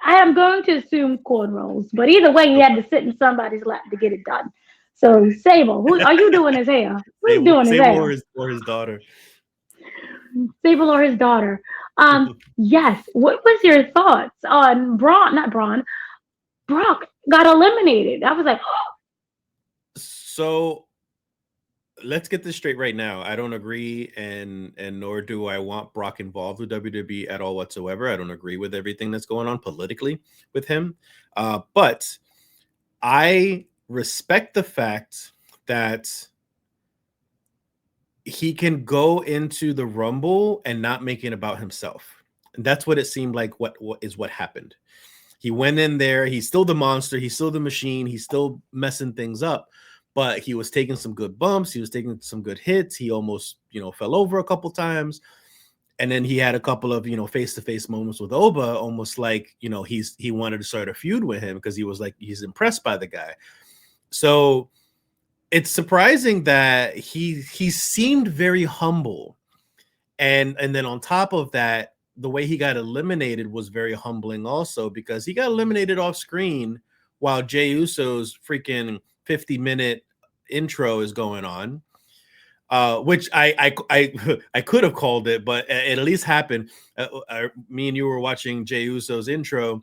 A: I am going to assume cornrows, but either way, he had to sit in somebody's lap to get it done. So, Sable, who are you doing his hair? Who's doing his hair?
B: Or his daughter.
A: Sable or his daughter. Yes. What was your thoughts on Braun? Not Braun. Brock got eliminated. I was like,
B: So let's get this straight right now. I don't agree, and nor do I want Brock involved with WWE at all whatsoever. I don't agree with everything that's going on politically with him. But I respect the fact that he can go into the Rumble and not make it about himself. And that's what it seemed like what happened. He went in there. He's still the monster. He's still the machine. He's still messing things up. But he was taking some good bumps. He was taking some good hits. He almost, fell over a couple times. And then he had a couple of, face-to-face moments with Oba, almost like, he wanted to start a feud with him because he was like, he's impressed by the guy. So it's surprising that he seemed very humble. And then on top of that, the way he got eliminated was very humbling also, because he got eliminated off screen while Jey Uso's freaking 50-minute intro is going on, which I could have called it, but it at least happened. Me and you were watching Jey Uso's intro,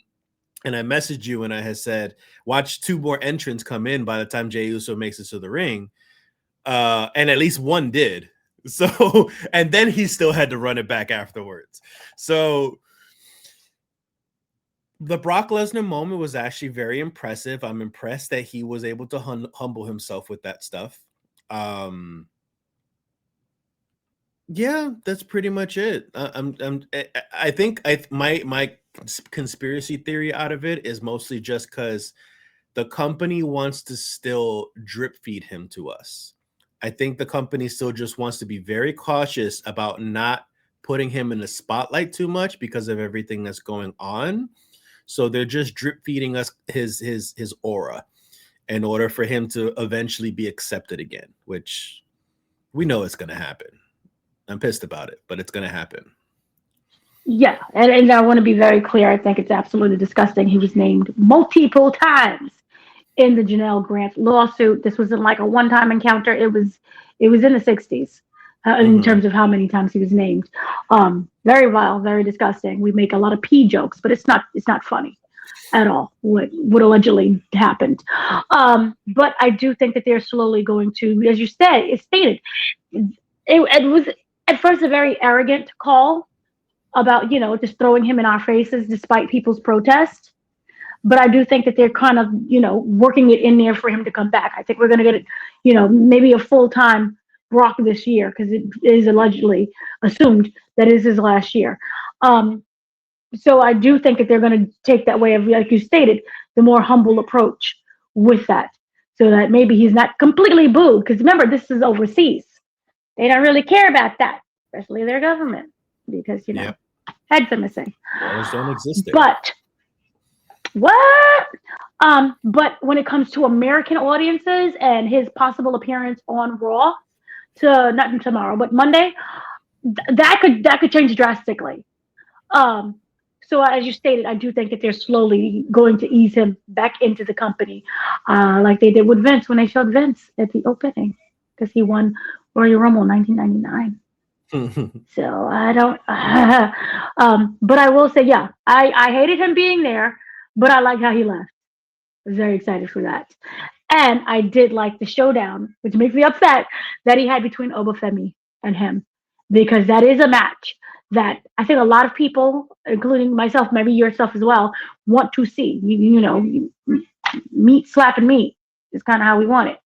B: and I messaged you and I had said, watch 2 more entrants come in by the time Jey Uso makes it to the ring. And at least one did. So, and then he still had to run it back afterwards. So the Brock Lesnar moment was actually very impressive. I'm impressed that he was able to humble himself with that stuff. Yeah, that's pretty much it. I think my conspiracy theory out of it is mostly just because the company wants to still drip feed him to us. I think the company still just wants to be very cautious about not putting him in the spotlight too much because of everything that's going on. So they're just drip feeding us his aura in order for him to eventually be accepted again, which we know it's going to happen. I'm pissed about it, but it's going to happen.
A: Yeah, and I want to be very clear. I think it's absolutely disgusting. He was named multiple times in the Janelle Grant lawsuit. This wasn't like a one-time encounter. It was in the 60s in terms of how many times he was named. Very vile, very disgusting. We make a lot of pee jokes, but it's not funny at all what allegedly happened. But I do think that they're slowly going to, as you said, it's stated, it was at first a very arrogant call about, just throwing him in our faces despite people's protest. But I do think that they're kind of, working it in there for him to come back. I think we're going to get, maybe a full-time Brock this year, because it is allegedly assumed that it is his last year. So I do think that they're going to take that way of, like you stated, the more humble approach with that, so that maybe he's not completely booed. Because remember, this is overseas. They don't really care about that, especially their government, because, heads are missing.
B: Those don't exist there.
A: But what? But when it comes to American audiences and his possible appearance on Raw, not tomorrow, but Monday, that could change drastically. So as you stated, I do think that they're slowly going to ease him back into the company, like they did with Vince when they showed Vince at the opening, because he won Royal Rumble 1999. So I don't, but I will say, yeah, I hated him being there, but I like how he left. I was very excited for that. And I did like the showdown, which makes me upset, that he had between Obafemi and him, because that is a match that I think a lot of people, including myself, maybe yourself as well, want to see. Meat slapping meat is kind of how we want it.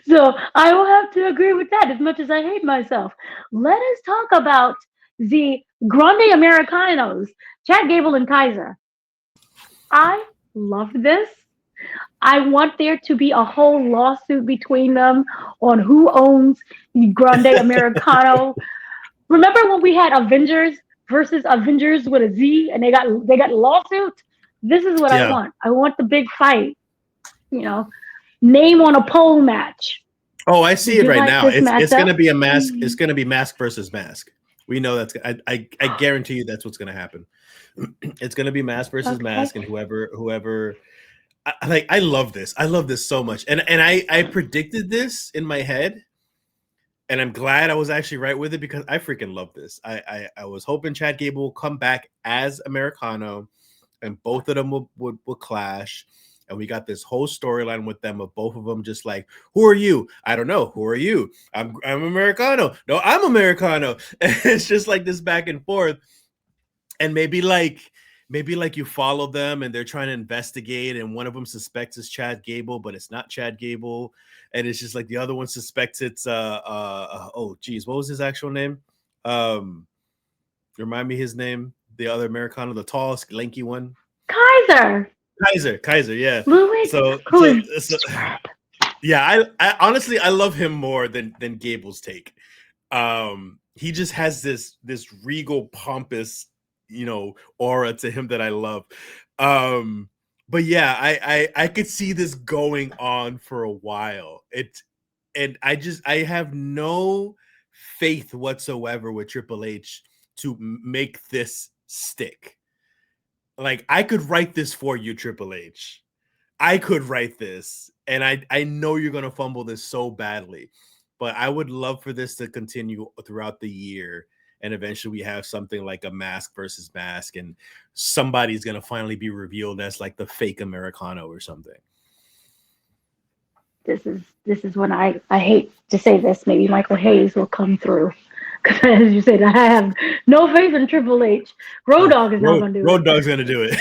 A: So I will have to agree with that, as much as I hate myself. Let us talk about the Grande Americanos, Chad Gable and Kaiser. I love this. I want there to be a whole lawsuit between them on who owns the Grande Americano. Remember when we had Avengers versus Avengers with a Z, and they got lawsuit? This is what I want. I want the big fight. Name on a pole match.
B: Oh, I see it right now. It's going to be a mask. It's going to be mask versus mask. We know that's. I guarantee you that's what's going to happen. It's going to be mask versus mask, and whoever. I love this. I love this so much, and I predicted this in my head, and I'm glad I was actually right with it, because I freaking love this. I was hoping Chad Gable will come back as Americano, and both of them would clash. And we got this whole storyline with them of both of them just like, who are you? I don't know. Who are you? I'm Americano. No, I'm Americano. And it's just like this back and forth. And maybe like you follow them and they're trying to investigate, and one of them suspects it's Chad Gable, but it's not Chad Gable. And it's just like the other one suspects it's oh geez, what was his actual name? Remind me his name. The other Americano, the tallest, lanky one. Kaiser, yeah. So yeah, I honestly I love him more than Gable's take. He just has this regal, pompous, aura to him that I love. But yeah, I could see this going on for a while. I have no faith whatsoever with Triple H to make this stick. Like, I could write this for you, Triple H. I could write this, and I know you're going to fumble this so badly, but I would love for this to continue throughout the year, and eventually we have something like a mask versus mask, and somebody's going to finally be revealed as like the fake Americano or something.
A: This is when I hate to say this, maybe Michael Hayes will come through. Because as you said, I have no faith in Triple H. Road Dogg is not going to do it.
B: Road Dogg's going to do it.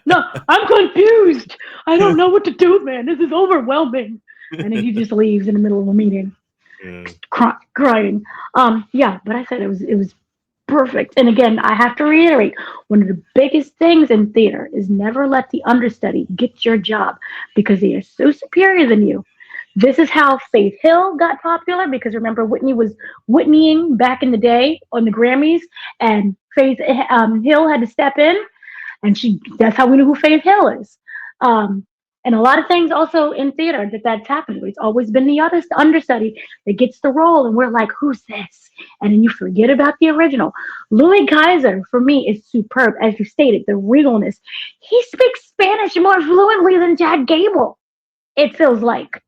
A: No, I'm confused. I don't know what to do, man. This is overwhelming. And then he just leaves in the middle of a meeting, crying. Yeah, but I said it was perfect. And again, I have to reiterate, one of the biggest things in theater is never let the understudy get your job because they are so superior than you. This is how Faith Hill got popular, because remember Whitney was Whitneying back in the day on the Grammys, and Faith Hill had to step in, and that's how we knew who Faith Hill is. And a lot of things also in theater that's happened. It's always been the other understudy that gets the role, and we're like, who's this? And then you forget about the original. Louis Kaiser, for me, is superb. As you stated, the regalness. He speaks Spanish more fluently than Chad Gable, it feels like.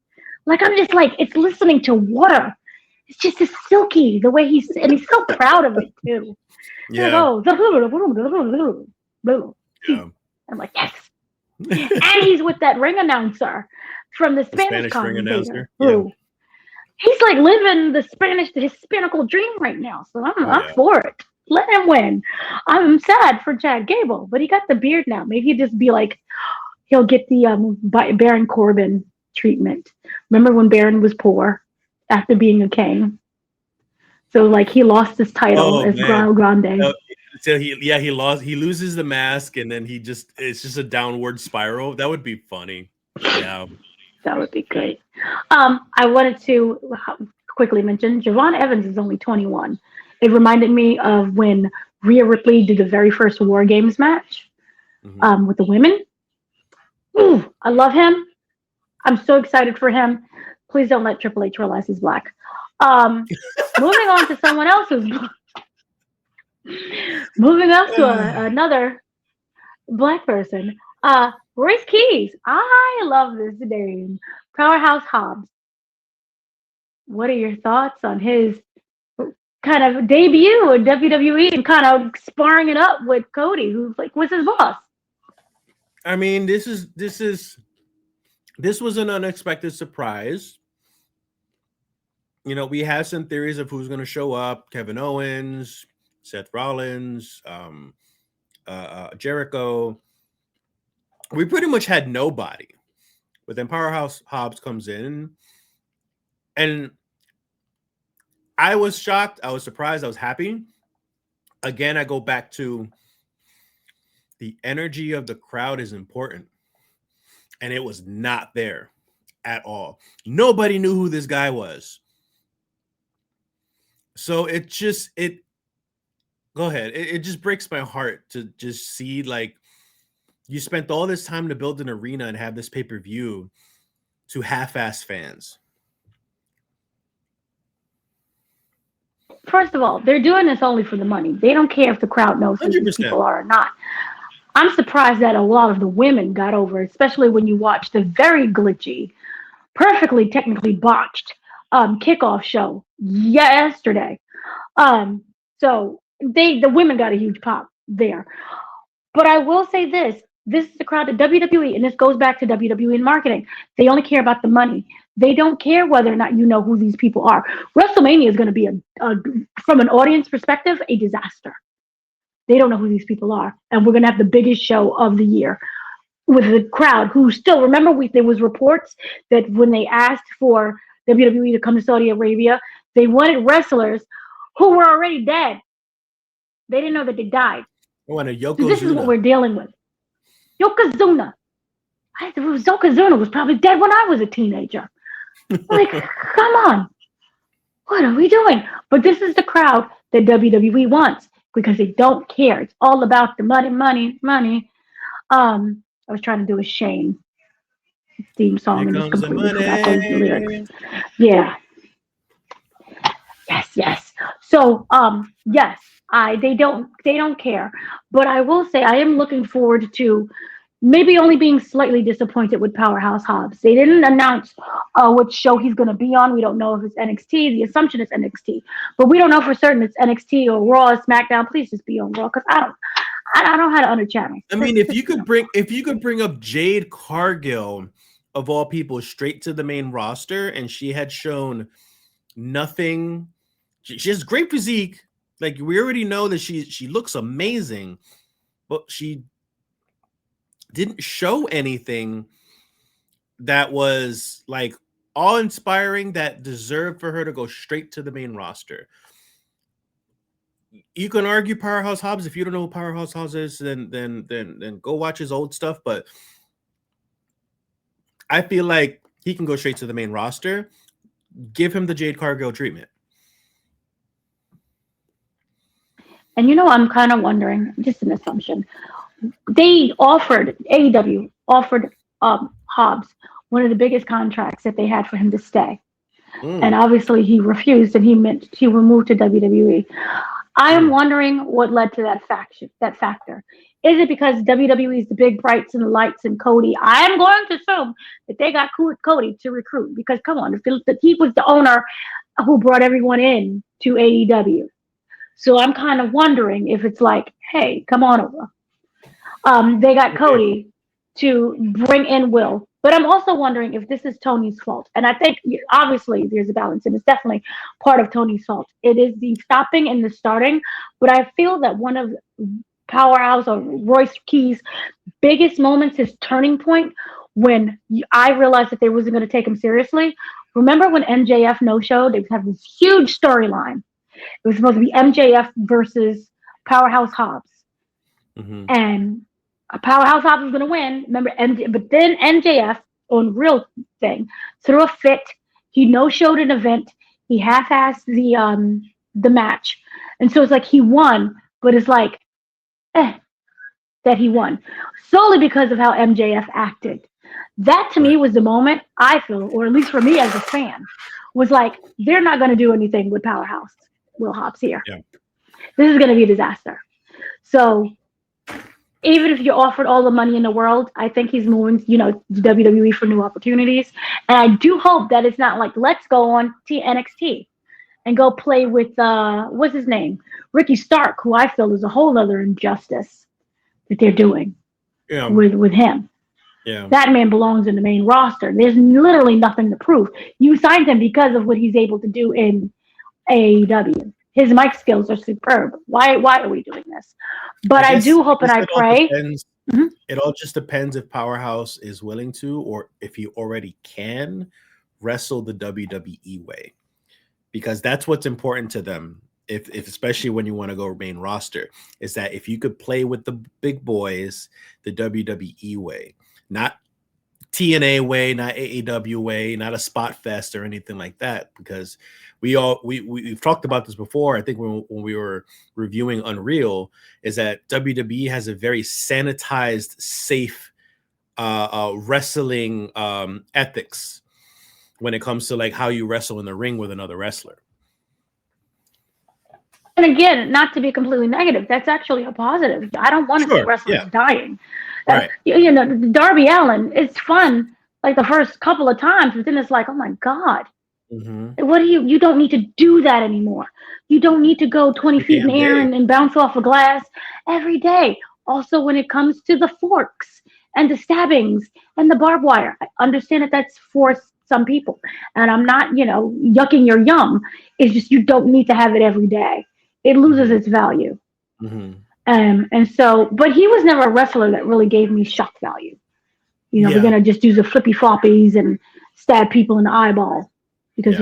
A: Like, I'm just like, it's listening to water. It's just as silky the way and he's so proud of it, too.
B: Yeah.
A: Yeah. I'm like, yes. And he's with that ring announcer from the Spanish
B: ring announcer.
A: Yeah. He's like living the Hispanical dream right now. So I'm for it. Let him win. I'm sad for Chad Gable, but he got the beard now. Maybe he'd just be like, he'll get the Baron Corbin treatment. Remember when Baron was poor after being a king? So like he lost his title as Grande.
B: So he loses the mask, and then it's just a downward spiral. That would be funny. Yeah.
A: That would be great. I wanted to quickly mention Javon Evans is only 21. It reminded me of when Rhea Ripley did the very first War Games match with the women. Ooh, I love him. I'm so excited for him. Please don't let Triple H realize he's black. Moving on to someone else who's black. Moving up to another black person. Royce Keys. I love this name. Powerhouse Hobbs. What are your thoughts on his kind of debut in WWE and kind of sparring it up with Cody, who's like was his boss?
B: I mean, this was an unexpected surprise. You know, we have some theories of who's going to show up: Kevin Owens, Seth Rollins, Jericho. We pretty much had nobody. But then Powerhouse Hobbs comes in, and I was shocked. I was surprised. I was happy. Again, I go back to the energy of the crowd is important. And it was not there at all. Nobody knew who this guy was. So it go ahead. It just breaks my heart to just see, like, you spent all this time to build an arena and have this pay-per-view to half-ass fans.
A: First of all, they're doing this only for the money. They don't care if the crowd knows who these people are or not. I'm surprised that a lot of the women got over, especially when you watch the very glitchy, perfectly technically botched kickoff show yesterday. So the women got a huge pop there. But I will say this is the crowd at WWE, and this goes back to WWE and marketing. They only care about the money. They don't care whether or not you know who these people are. WrestleMania is going to be, from an audience perspective, a disaster. They don't know who these people are. And we're going to have the biggest show of the year with the crowd who still, remember, there was reports that when they asked for WWE to come to Saudi Arabia, they wanted wrestlers who were already dead. They didn't know that they died.
B: So
A: this is what we're dealing with. Yokozuna. Yokozuna was probably dead when I was a teenager. Like, come on. What are we doing? But this is the crowd that WWE wants because they don't care. It's all about the money. I was trying to do a Shane theme song and just completely forgot those lyrics. Yeah. Yes. So, yes, they don't care. But I will say I am looking forward to maybe only being slightly disappointed with Powerhouse Hobbs. They didn't announce what show he's going to be on. We don't know if it's NXT. The assumption is NXT, but we don't know for certain it's NXT or Raw or SmackDown. Please just be on Raw because I don't know how to under-channel.
B: I mean, if you could bring up Jade Cargill of all people straight to the main roster, and she had shown nothing. She has great physique. Like, we already know that she looks amazing, but she didn't show anything that was like awe-inspiring that deserved for her to go straight to the main roster. You can argue Powerhouse Hobbs. If you don't know who Powerhouse Hobbs is, then go watch his old stuff. But I feel like he can go straight to the main roster. Give him the Jade Cargill treatment.
A: And I'm kind of wondering, just an assumption, AEW offered Hobbs one of the biggest contracts that they had for him to stay. And obviously he refused, and he removed to WWE. I am wondering what led to that factor. Is it because WWE is the big brights and lights and Cody? I am going to assume that they got Cody to recruit, because come on, he was the owner who brought everyone in to AEW. So I'm kind of wondering if it's like, hey, come on over. They got Cody to bring in Will. But I'm also wondering if this is Tony's fault. And I think, obviously, there's a balance, and it's definitely part of Tony's fault. It is the stopping and the starting. But I feel that one of Powerhouse or Royce Key's biggest moments, his turning point, when I realized that they wasn't going to take him seriously. Remember when MJF no-showed? They have this huge storyline. It was supposed to be MJF versus Powerhouse Hobbs.
B: Mm-hmm.
A: And Powerhouse Hobbs was going to win. Remember, but then MJF, on real thing, threw a fit. He no-showed an event. He half-assed the match. And so it's like he won, but it's like, that he won. Solely because of how MJF acted. That, to me, was the moment I feel, or at least for me as a fan, was like, they're not going to do anything with Powerhouse Will Hobbs here.
B: Yeah.
A: This is going to be a disaster. So even if you offered all the money in the world, I think he's moving, to WWE for new opportunities. And I do hope that it's not like, let's go on NXT and go play with, what's his name? Ricky Stark, who I feel is a whole other injustice that they're doing with him.
B: Yeah.
A: That man belongs in the main roster. There's literally nothing to prove. You signed him because of what he's able to do in AEW. His mic skills are superb. Why are we doing this? But I do hope and I pray.
B: It all just depends if Powerhouse is willing to, or if he already can wrestle the WWE way, because that's what's important to them. If especially when you want to go main roster, is that if you could play with the big boys the WWE way, not TNA way, not AEW way, not a spot fest or anything like that, because we've talked about this before. I think when we were reviewing Unreal, is that WWE has a very sanitized, safe wrestling ethics when it comes to like how you wrestle in the ring with another wrestler.
A: And again, not to be completely negative, that's actually a positive. I don't want to see wrestlers dying.
B: Right.
A: Darby Allin, it's fun like the first couple of times, but then it's like, oh my God.
B: Mm-hmm.
A: What do you don't need to do that anymore. You don't need to go 20 feet in the air and bounce off a glass every day. Also, when it comes to the forks and the stabbings and the barbed wire, I understand that that's for some people. And I'm not, yucking your yum. It's just you don't need to have it every day. It loses its value.
B: Mm-hmm.
A: And so, but he was never a wrestler that really gave me shock value. We're going to just do the flippy floppies and stab people in the eyeball because,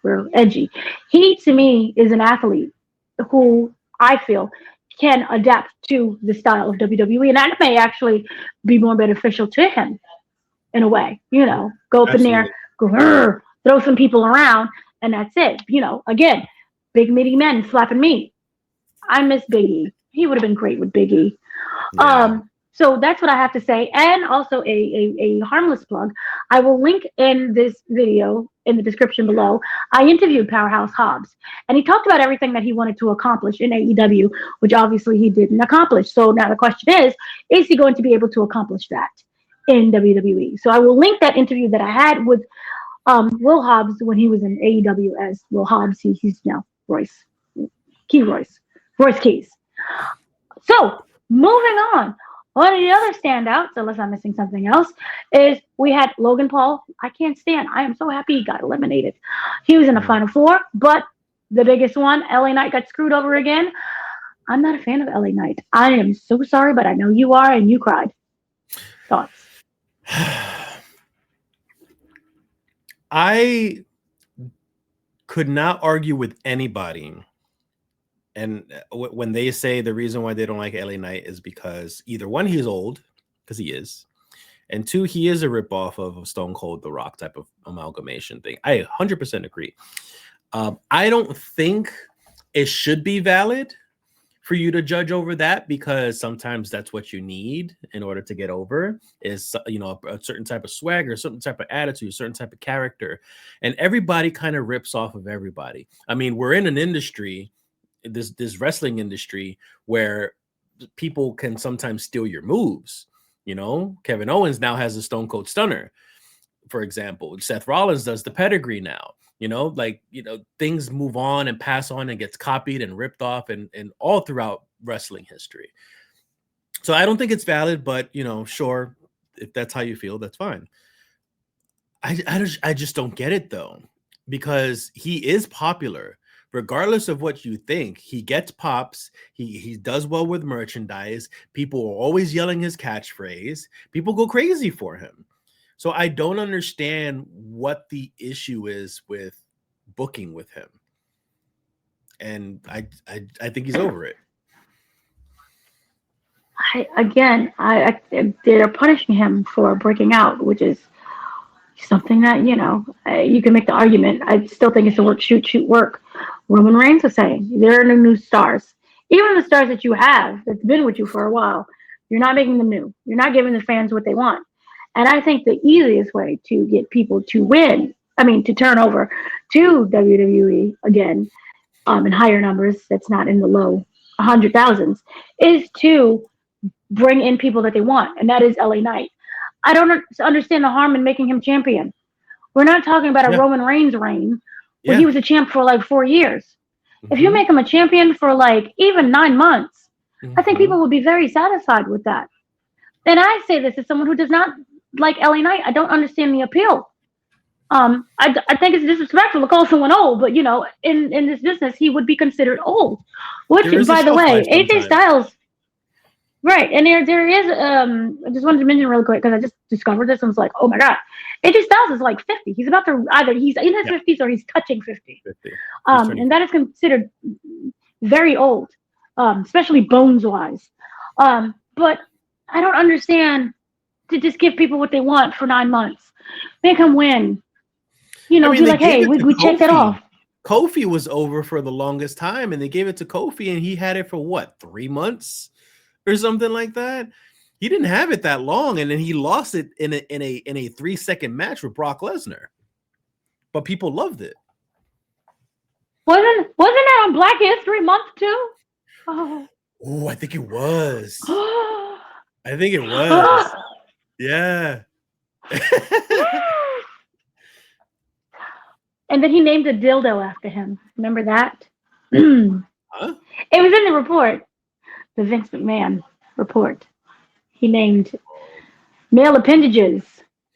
A: we're edgy. He, to me, is an athlete who I feel can adapt to the style of WWE. And that may actually be more beneficial to him in a way, go up in there, go, throw some people around, and that's it. Again, big meaty men slapping meat. I miss Big E. He would have been great with Big E. Yeah. So that's what I have to say. And also a harmless plug. I will link in this video in the description below. I interviewed Powerhouse Hobbs, and he talked about everything that he wanted to accomplish in AEW, which obviously he didn't accomplish. So now the question is he going to be able to accomplish that in WWE? So I will link that interview that I had with Will Hobbs when he was in AEW as Will Hobbs. He's now Royce Keys. So moving on. One of the other standouts, unless I'm missing something else, is we had Logan Paul. I can't stand. I am so happy he got eliminated. He was in the Final Four, but the biggest one, LA Knight got screwed over again. I'm not a fan of LA Knight. I am so sorry, but I know you are, and you cried. Thoughts?
B: I could not argue with anybody. And when they say the reason why they don't like LA Knight is because either one, he's old, because he is, and two, he is a ripoff of a Stone Cold The Rock type of amalgamation thing. I 100% agree. I don't think it should be valid for you to judge over that, because sometimes that's what you need in order to get over is, a certain type of swagger, a certain type of attitude, a certain type of character. And everybody kind of rips off of everybody. I mean, we're in an industry, this wrestling industry, where people can sometimes steal your moves. Kevin Owens now has a Stone Cold Stunner, for example. Seth Rollins does the pedigree now. Things move on and pass on and gets copied and ripped off and all throughout wrestling history. So I don't think it's valid, but sure, if that's how you feel, that's fine. I just don't get it though, because he is popular. Regardless of what you think, he gets pops. He does well with merchandise. People are always yelling his catchphrase. People go crazy for him. So I don't understand what the issue is with booking with him. And I think he's over it. They're punishing him for breaking out, which is something that, you can make the argument. I still think it's the work, shoot, work. Roman Reigns was saying, there are no new stars. Even the stars that you have, that's been with you for a while, you're not making them new. You're not giving the fans what they want. And I think the easiest way to get people to to turn over to WWE again, in higher numbers, that's not in the low 100,000s, is to bring in people that they want. And that is LA Knight. I don't understand the harm in making him champion. We're not talking about a Roman Reigns reign where he was a champ for like 4 years. Mm-hmm. If you make him a champion for like even 9 months, I think people will be very satisfied with that. And I say this as someone who does not like LA Knight. I don't understand the appeal. I think it's disrespectful to call someone old, but in this business, he would be considered old. Which, by the way, AJ Styles. Right, and there is, I just wanted to mention real quick, because I just discovered this and was like, oh my God, AJ Styles is like 50. He's about to, either he's in his 50s or he's touching 50. And that is considered very old, especially bones-wise. But I don't understand to just give people what they want for 9 months. Make them win. Be like, hey, we checked it off. Kofi was over for the longest time, and they gave it to Kofi, and he had it for what, 3 months? Or something like that. He didn't have it that long, and then he lost it in a 3-second match with Brock Lesnar. But people loved it.
A: Wasn't that on Black History Month too?
B: Oh, I think it was. I think it was. Yeah.
A: And then he named a dildo after him. Remember that? Huh? It was in the report. The Vince McMahon report. He named male appendages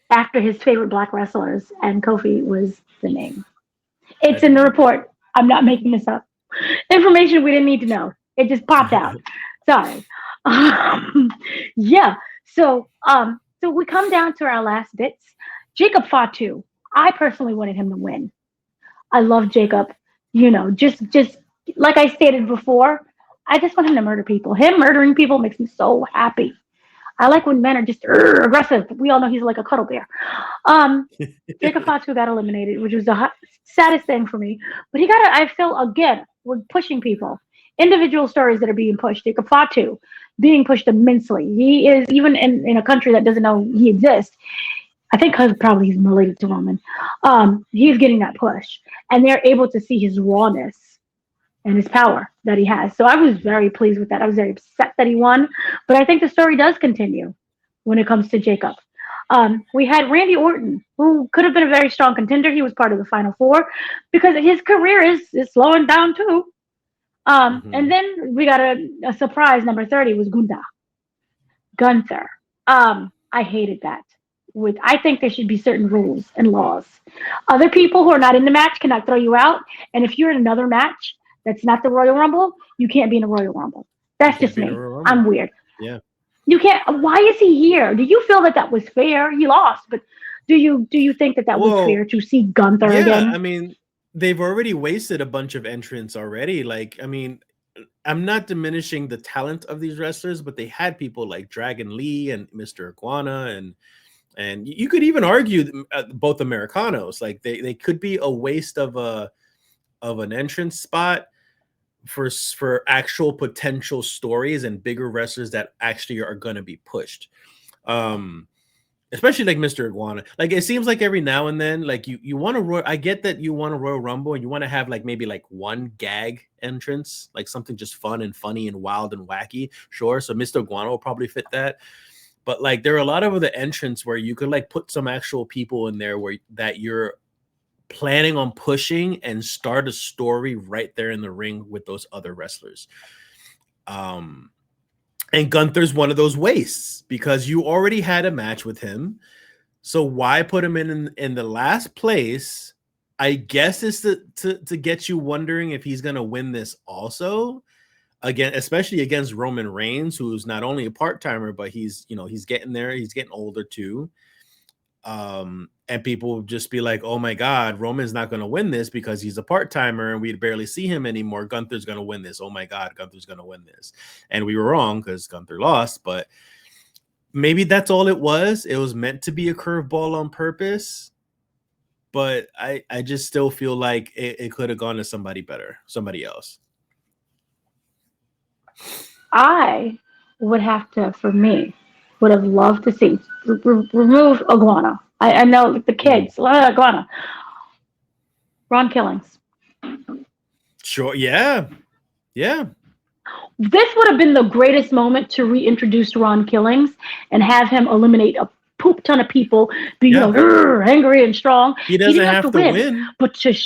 A: after his favorite black wrestlers, and Kofi was the name. It's in the report. I'm not making this up. Information we didn't need to know. It just popped out. Sorry. So we come down to our last bits. Jacob Fatu. I personally wanted him to win. I love Jacob. Just like I stated before, I just want him to murder people. Him murdering people makes me so happy. I like when men are just aggressive. We all know he's like a cuddle bear. Jacob Fatu got eliminated, which was the saddest thing for me. But I feel, again, we're pushing people. Individual stories that are being pushed. Jacob Fatu being pushed immensely. He is, even in a country that doesn't know he exists, I think because probably he's related to Roman, he's getting that push. And they're able to see his rawness and his power that he has. So I was very pleased with that. I was very upset that he won, but I think the story does continue when it comes to Jacob. We had Randy Orton, who could have been a very strong contender. He was part of the Final Four because his career is slowing down too. And then we got a surprise. Number 30 was Gunther. I hated that. I think there should be certain rules and laws. Other people who are not in the match cannot throw you out. And if you're in another match that's not the Royal Rumble, you can't be in a Royal Rumble. That's just me. I'm weird.
B: Yeah.
A: You can't. Why is he here? Do you feel that that was fair? He lost, but do you think that that was fair
B: Well,
A: to see Gunther
B: yeah, I
A: again?
B: mean, they've already wasted a bunch of entrants already. Like, I mean, I'm not diminishing the talent of these wrestlers, but they had people like Dragon Lee and Mr. Iguana, and you could even argue both Americanos. Like, they could be a waste of an entrance spot for actual potential stories and bigger wrestlers that actually are going to be pushed. Especially like Mr. Iguana. Like, it seems like every now and then, like you want to I get that you want a Royal Rumble and you want to have like maybe like one gag entrance, like something just fun and funny and wild and wacky. Sure. So Mr. Iguana will probably fit that. But like there are a lot of other entrants where you could like put some actual people in there where that you're planning on pushing and start a story right there in the ring with those other wrestlers. And Gunther's one of those wastes because you already had a match with him. So why put him in the last place? I guess is to get you wondering if he's going to win this also. Again, especially against Roman Reigns, who's not only a part-timer, but he's getting there. He's getting older too. And people will just be like, oh my God, Roman's not going to win this because he's a part-timer and we barely see him anymore. Gunther's going to win this. Oh my God, Gunther's going to win this. And we were wrong because Gunther lost, but maybe that's all it was. It was meant to be a curveball on purpose, but I just still feel like it could have gone to somebody better, somebody else.
A: I would have to, for me, would have loved to see remove Iguana. I know the kids, Iguana. Ron Killings.
B: Sure. Yeah. Yeah.
A: This would have been the greatest moment to reintroduce Ron Killings and have him eliminate a poop ton of people, be angry and strong.
B: He doesn't have to win.
A: But to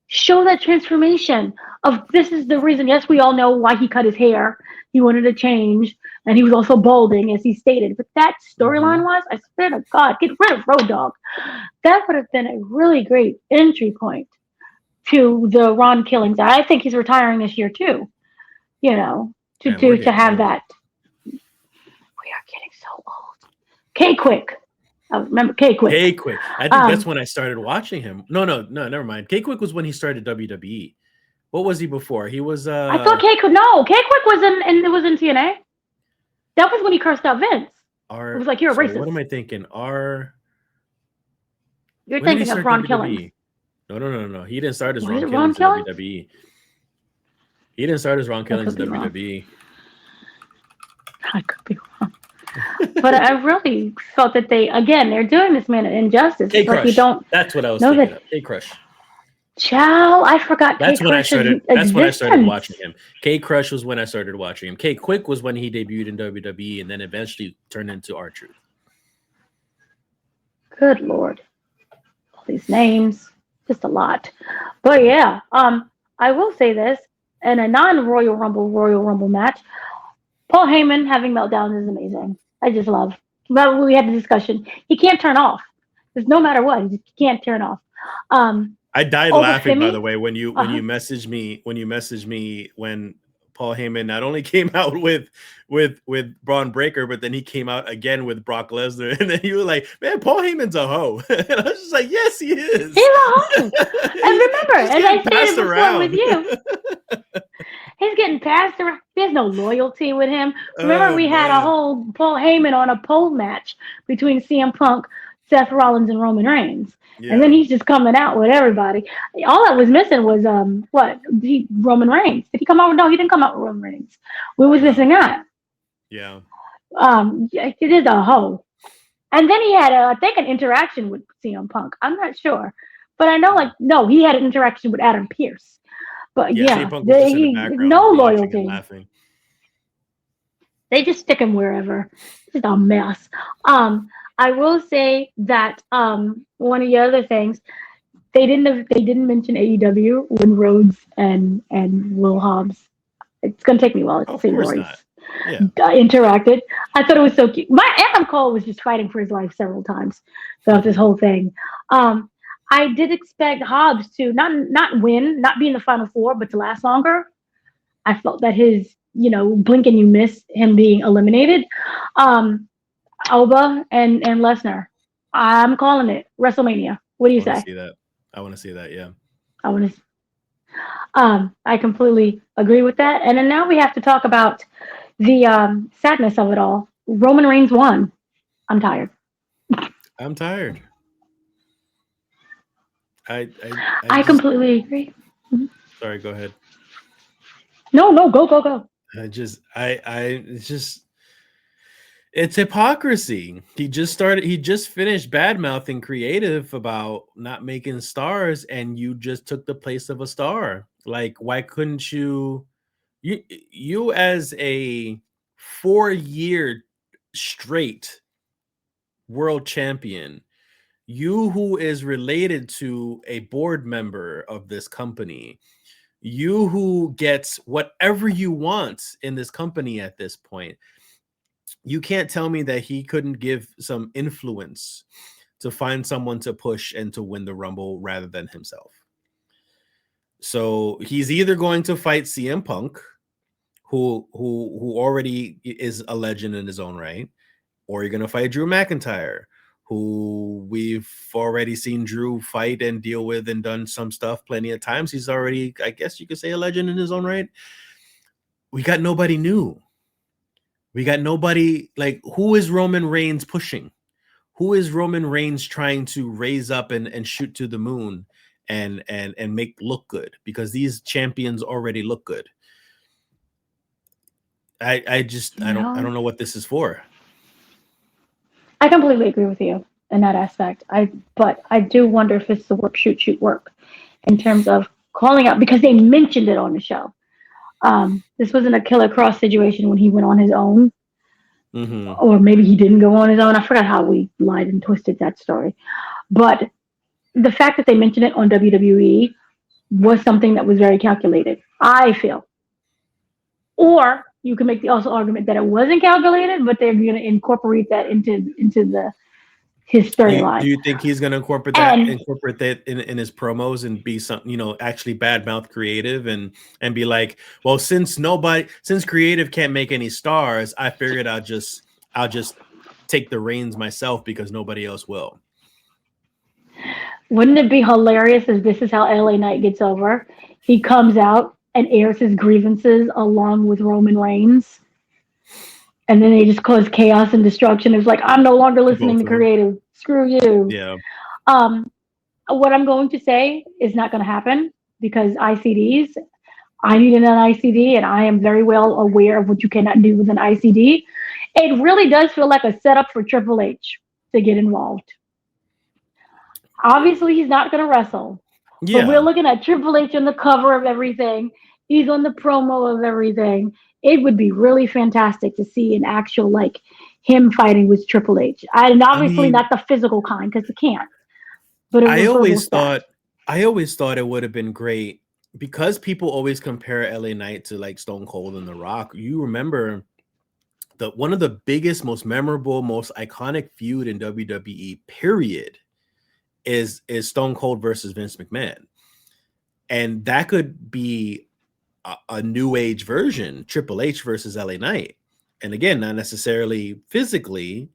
A: show that transformation of this is the reason. Yes, we all know why he cut his hair. He wanted to change, and he was also balding, as he stated. But that storyline was, I swear to God, get rid of Road Dogg. That would have been a really great entry point to the Ron Killings. I think he's retiring this year too. You know, to have that. We are getting so old. K-Quick. I remember K-Quick.
B: K-Quick. I think that's when I started watching him. No, never mind. K-Quick was when he started WWE. What was he before? He was
A: I thought K-Quick was in it was in TNA. That was when he cursed out Vince. It was like, you're a racist.
B: What am I thinking?
A: You're thinking of Ron Killings.
B: No. He didn't start as Ron Killings in WWE. He didn't start as Ron Killings in WWE.
A: I could be wrong. But I really felt that they're doing this man an injustice.
B: K-Crush.
A: Like
B: that's what I was thinking of. K-Crush.
A: Chow, I forgot.
B: That's when I started. That's when I started watching him. K-Crush was when I started watching him. K-Quick was when he debuted in WWE and then eventually turned into R-Truth.
A: Good Lord, all these names, just a lot. But yeah, I will say this: in a non-Royal Rumble match, Paul Heyman having meltdowns is amazing. I just love. But we had the discussion. He can't turn off. Because no matter what, he can't turn off.
B: I died laughing, by the way, when you messaged me when Paul Heyman not only came out with Braun Breaker, but then he came out again with Brock Lesnar, and then you were like, "Man, Paul Heyman's a hoe," and I was just like, "Yes, he is.
A: He's a hoe." And remember, as I stated before with you, he's getting passed around. There's no loyalty with him. Remember, we had a whole Paul Heyman on a pole match between CM Punk, Seth Rollins, and Roman Reigns. Yeah. And then he's just coming out with everybody. All that was missing was Roman Reigns. Did he come out? No, he didn't come out with Roman Reigns. We was missing that.
B: Yeah.
A: It is a hoe. And then he had, I think, an interaction with CM Punk. I'm not sure, but I know, he had an interaction with Adam Pearce. But no loyalty. They just stick him wherever. It's just a mess. I will say that one of the other things, they didn't mention AEW when Rhodes and Will Hobbs. It's gonna take me a while to say Royce interacted. I thought it was so cute. Adam Cole was just fighting for his life several times throughout this whole thing. I did expect Hobbs to not win, not be in the Final Four, but to last longer. I felt that his blink and you miss him being eliminated. Alba and Lesnar. I'm calling it WrestleMania. What do
B: I
A: you
B: want to
A: say?
B: see that. I want to see that. Yeah.
A: I want to. I completely agree with that. And then now we have to talk about the sadness of it all. Roman Reigns won. I'm tired.
B: I'm tired.
A: I
B: Just
A: completely agree. Mhm.
B: sorry. Go ahead.
A: No, go.
B: It's just it's hypocrisy. He just finished bad mouthing creative about not making stars, and you just took the place of a star. Like, why couldn't you as a 4-year straight world champion, you who is related to a board member of this company, you who gets whatever you want in this company at this point, you can't tell me that he couldn't give some influence to find someone to push and to win the Rumble rather than himself. So he's either going to fight CM Punk, who already is a legend in his own right, or you're going to fight Drew McIntyre, who we've already seen Drew fight and deal with and done some stuff plenty of times. He's already, I guess you could say, a legend in his own right. We got nobody new. We got nobody, like, who is Roman Reigns pushing? Who is Roman Reigns trying to raise up and shoot to the moon and make look good? Because these champions already look good. I don't know what this is for.
A: I completely agree with you in that aspect. But I do wonder if it's the work shoot work in terms of calling out, because they mentioned it on the show. This wasn't a Killer Cross situation when he went on his own, or maybe he didn't go on his own. I forgot how we lied and twisted that story. But the fact that they mentioned it on WWE was something that was very calculated, I feel. Or you can make the also argument that it wasn't calculated, but they're going to incorporate that into his
B: Do
A: storyline.
B: you think he's going to incorporate that in his promos and be something, actually bad mouth creative and be like, well, since creative can't make any stars, I figured I'll just take the reins myself because nobody else will.
A: Wouldn't it be hilarious if this is how LA Knight gets over? He comes out and airs his grievances along with Roman Reigns. And then they just cause chaos and destruction. It's like, I'm no longer listening to creative. Screw you.
B: Yeah.
A: What I'm going to say is not going to happen because ICDs, I needed an ICD and I am very well aware of what you cannot do with an ICD. It really does feel like a setup for Triple H to get involved. Obviously, he's not going to wrestle. Yeah. But we're looking at Triple H on the cover of everything. He's on the promo of everything. It would be really fantastic to see an actual, like, him fighting with Triple H. And obviously not the physical kind, because he can't. But I always thought
B: it would have been great because people always compare LA Knight to like Stone Cold and The Rock. You remember one of the biggest, most memorable, most iconic feud in WWE, period, is Stone Cold versus Vince McMahon. And that could be a new age version, Triple H versus LA Knight. And again, not necessarily physically,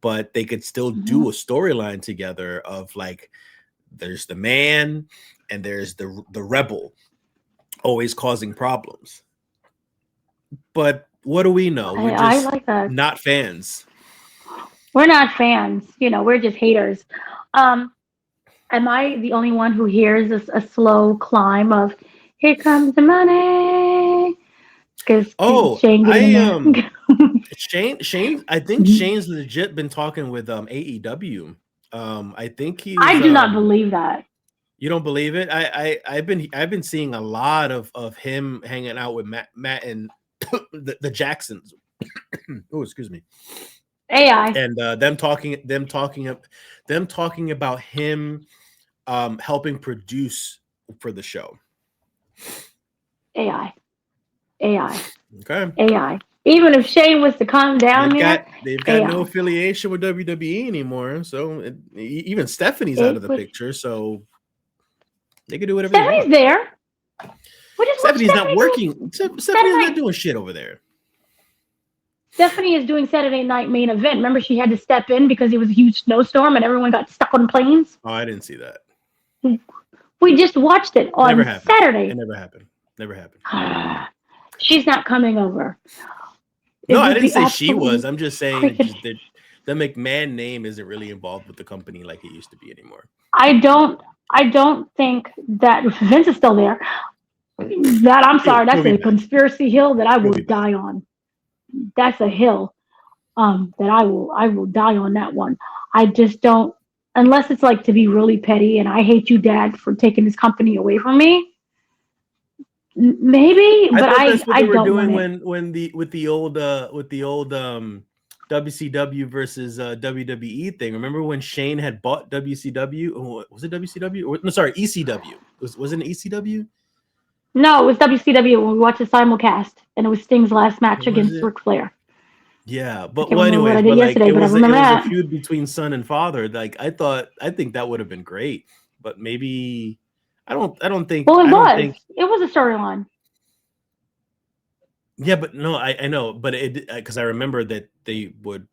B: but they could still do a storyline together of like, there's the man and there's the rebel always causing problems. But what do we know? We're just like not fans.
A: We're not fans. We're just haters. Am I the only one who hears a slow climb of "Here comes the money"? Because Shane,
B: I think Shane's legit been talking with AEW. I think he's.
A: I do not believe that.
B: You don't believe it? I've been seeing a lot of him hanging out with Matt and the Jacksons. Oh, excuse me.
A: AI
B: and them talking about him helping produce for the show.
A: AI.
B: Okay.
A: AI. Even if Shane was to calm down,
B: they've got no affiliation with WWE anymore. So even Stephanie's out of the picture. So they can do whatever they want.
A: Stephanie's there. We're just
B: Stephanie's not working. Stephanie's not doing shit over there.
A: Stephanie is doing Saturday Night Main Event. Remember, she had to step in because it was a huge snowstorm and everyone got stuck on planes.
B: Oh, I didn't see that.
A: We just watched it on Saturday.
B: It never happened. Never happened.
A: She's not coming over.
B: No, I didn't say she was. I'm just saying the McMahon name isn't really involved with the company like it used to be anymore.
A: I don't think that Vince is still there. That I'm sorry, that's a conspiracy hill that I will die on. That's a hill that I will die on that one. I just don't, unless it's like to be really petty and I hate you, Dad, for taking this company away from me. Maybe, but
B: that's what they were
A: don't
B: doing
A: want it.
B: with the old WCW versus WWE thing. Remember when Shane had bought WCW? Oh, was it WCW? Or, no, sorry, ECW. Was it an ECW?
A: No, it was WCW when we watched the simulcast, and it was Sting's last match against Ric Flair.
B: Yeah, but anyway, it was a feud between son and father. Like I think that would have been great, but maybe I don't think.
A: Well, it was a storyline.
B: Yeah, but no, I know, but it because I remember that they would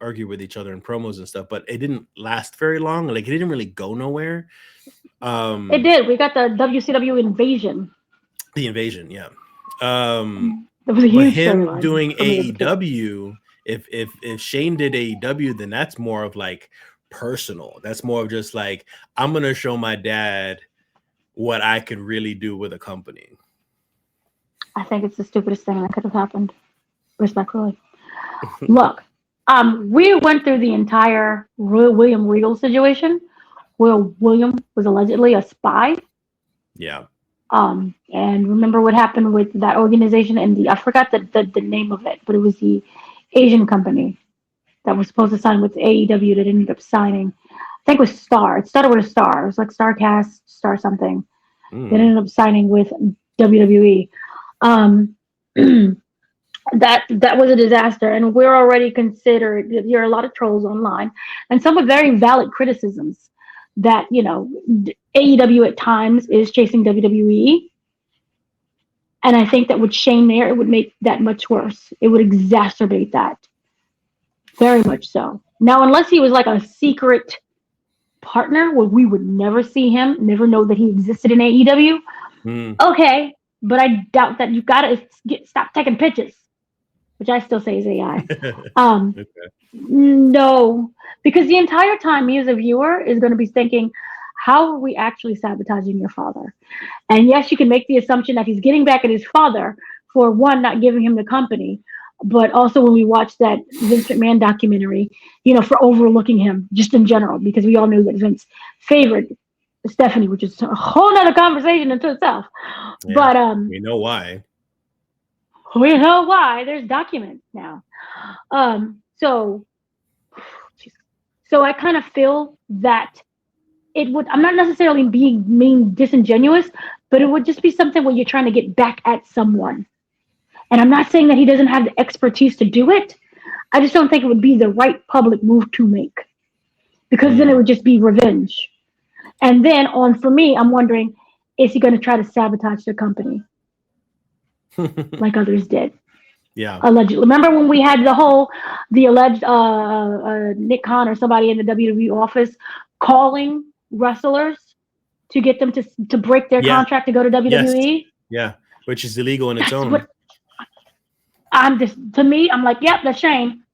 B: argue with each other in promos and stuff, but it didn't last very long. Like it didn't really go nowhere.
A: It did. We got the WCW invasion.
B: The invasion, yeah.
A: That was a huge
B: him doing AEW. If Shane did AEW, then that's more of like personal. That's more of just like I'm gonna show my dad what I could really do with a company.
A: I think it's the stupidest thing that could have happened. Respectfully, look, we went through the entire William Regal situation, where William was allegedly a spy.
B: Yeah.
A: And remember what happened with that organization and I forgot the name of it, but it was the Asian company that was supposed to sign with AEW that ended up signing. I think it was Star. It started with a Star. It was like Starcast, Star something. That ended up signing with WWE. That was a disaster, and we're already considered. There are a lot of trolls online, and some with very valid criticisms that AEW at times is chasing WWE. And I think that with Shane there, it would make that much worse. It would exacerbate that. Very much so. Now, unless he was like a secret partner where we would never see him, never know that he existed in AEW, okay. But I doubt that. You've got to stop taking pictures, which I still say is AI. Okay. No, because the entire time me as a viewer is going to be thinking, how are we actually sabotaging your father? And yes, you can make the assumption that he's getting back at his father for one, not giving him the company, but also when we watched that Vince McMahon documentary, for overlooking him just in general, because we all knew that Vince favored Stephanie, which is a whole nother conversation into itself. Yeah, but
B: we know why.
A: We know why. There's documents now. So I kind of feel that it would, I'm not necessarily being disingenuous, but it would just be something where you're trying to get back at someone. And I'm not saying that he doesn't have the expertise to do it. I just don't think it would be the right public move to make, because then it would just be revenge. And then for me, I'm wondering, is he going to try to sabotage the company like others did?
B: Yeah.
A: Allegedly. Remember when we had the alleged Nick Khan or somebody in the WWE office calling wrestlers to get them to break their contract to go to WWE?
B: Yes. Yeah, which is illegal in its own.
A: I'm like, yep, that's Shane.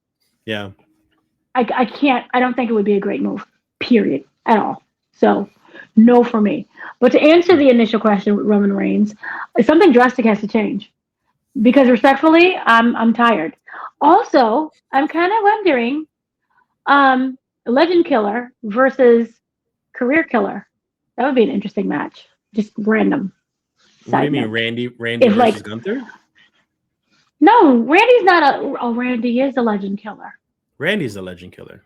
B: Yeah.
A: I can't, I don't think it would be a great move, period, at all. So, no for me. But to answer the initial question with Roman Reigns, something drastic has to change. Because respectfully, I'm tired. Also, I'm kind of wondering, Legend Killer versus Career Killer. That would be an interesting match. Just random.
B: What do you mean, Randy versus Gunther?
A: No, Randy's not Randy is a Legend Killer.
B: Randy's a Legend Killer.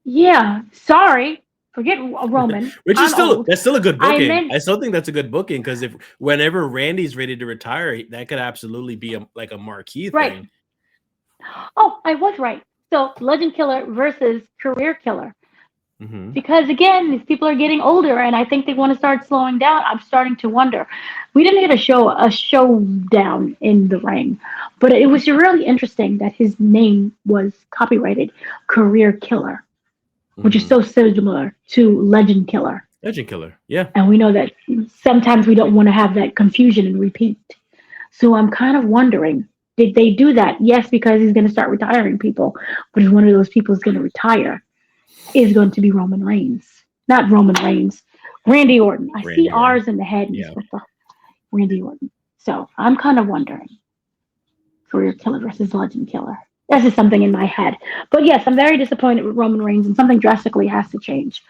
A: Yeah, sorry. Forget Roman.
B: Which is that's still a good booking. I still think that's a good booking, because whenever Randy's ready to retire, that could absolutely be a marquee thing.
A: Oh, I was right. So Legend Killer versus Career Killer. Because again, these people are getting older, and I think they want to start slowing down. I'm starting to wonder. We didn't get a showdown in the ring, but it was really interesting that his name was copyrighted Career Killer, which is so similar to Legend Killer.
B: Legend Killer, yeah.
A: And we know that sometimes we don't want to have that confusion and repeat. So I'm kind of wondering, did they do that? Yes, because he's going to start retiring people, but if one of those people is going to retire, is going to be Roman Reigns. Not Roman Reigns. Randy Orton. I see R's in the head. Yeah. Randy Orton. So I'm kind of wondering. Career Killer versus Legend Killer. That's just something in my head. But yes, I'm very disappointed with Roman Reigns, and something drastically has to change.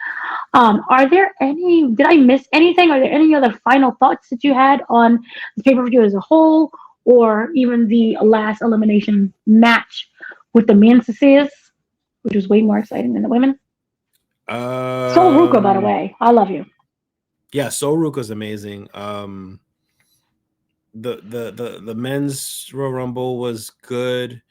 A: Are there any, did I miss anything? Are there any other final thoughts that you had on the pay-per-view as a whole, or even the last elimination match with the men's, which was way more exciting than the women? Sol Ruka, by the way, I love you.
B: Yeah, Sol Ruka's amazing. The men's Royal Rumble was good.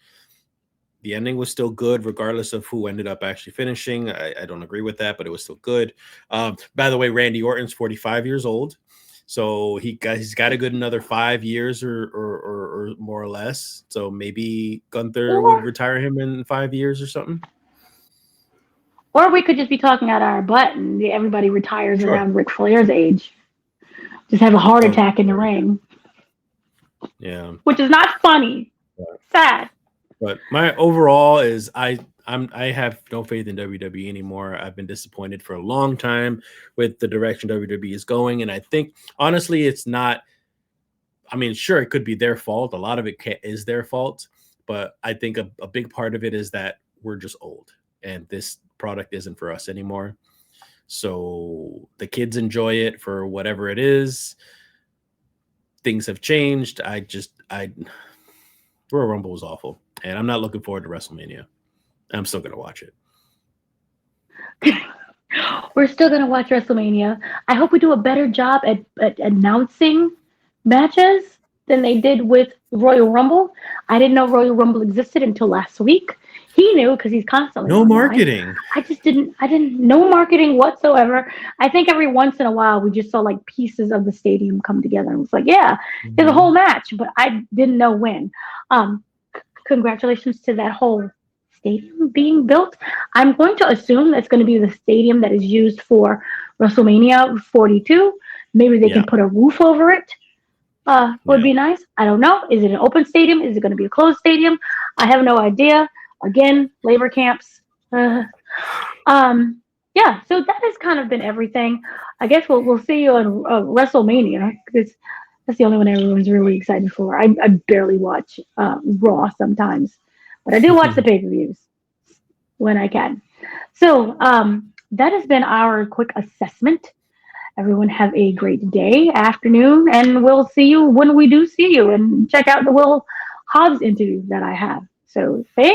B: The ending was still good, regardless of who ended up actually finishing. I don't agree with that, but it was still good. By the way, Randy Orton's 45 years old, so he's got a good another 5 years or more or less. So maybe Gunther would retire him in 5 years or something.
A: Or we could just be talking out our butt and everybody retires around Ric Flair's age. Just have a heart attack in the ring.
B: Yeah.
A: Which is not funny. Sad.
B: But my overall is I have no faith in WWE anymore. I've been disappointed for a long time with the direction WWE is going. And I think, honestly, it's not, I mean, sure, it could be their fault. A lot of it is their fault. But I think a big part of it is that we're just old. And this product isn't for us anymore. So the kids enjoy it for whatever it is. Things have changed. Royal Rumble was awful, and I'm not looking forward to WrestleMania. I'm still gonna watch it.
A: We're still gonna watch WrestleMania. I hope we do a better job at announcing matches than they did with Royal Rumble. I didn't know Royal Rumble existed until last week. He knew because he's constantly
B: no
A: online.
B: Marketing.
A: I didn't no marketing whatsoever. I think every once in a while we just saw like pieces of the stadium come together and it was like, yeah, there's a whole match, but I didn't know when. Congratulations to that whole stadium being built. I'm going to assume that's going to be the stadium that is used for WrestleMania 42. Maybe they can put a roof over it. Would be nice. I don't know. Is it an open stadium? Is it going to be a closed stadium? I have no idea. Again, labor camps. Yeah, so that has kind of been everything. I guess we'll see you on WrestleMania, because that's the only one everyone's really excited for. I barely watch Raw sometimes, but I do watch the pay-per-views when I can. So that has been our quick assessment. Everyone have a great day, afternoon, and we'll see you when we do see you. And check out the Will Hobbs interview that I have. So thanks.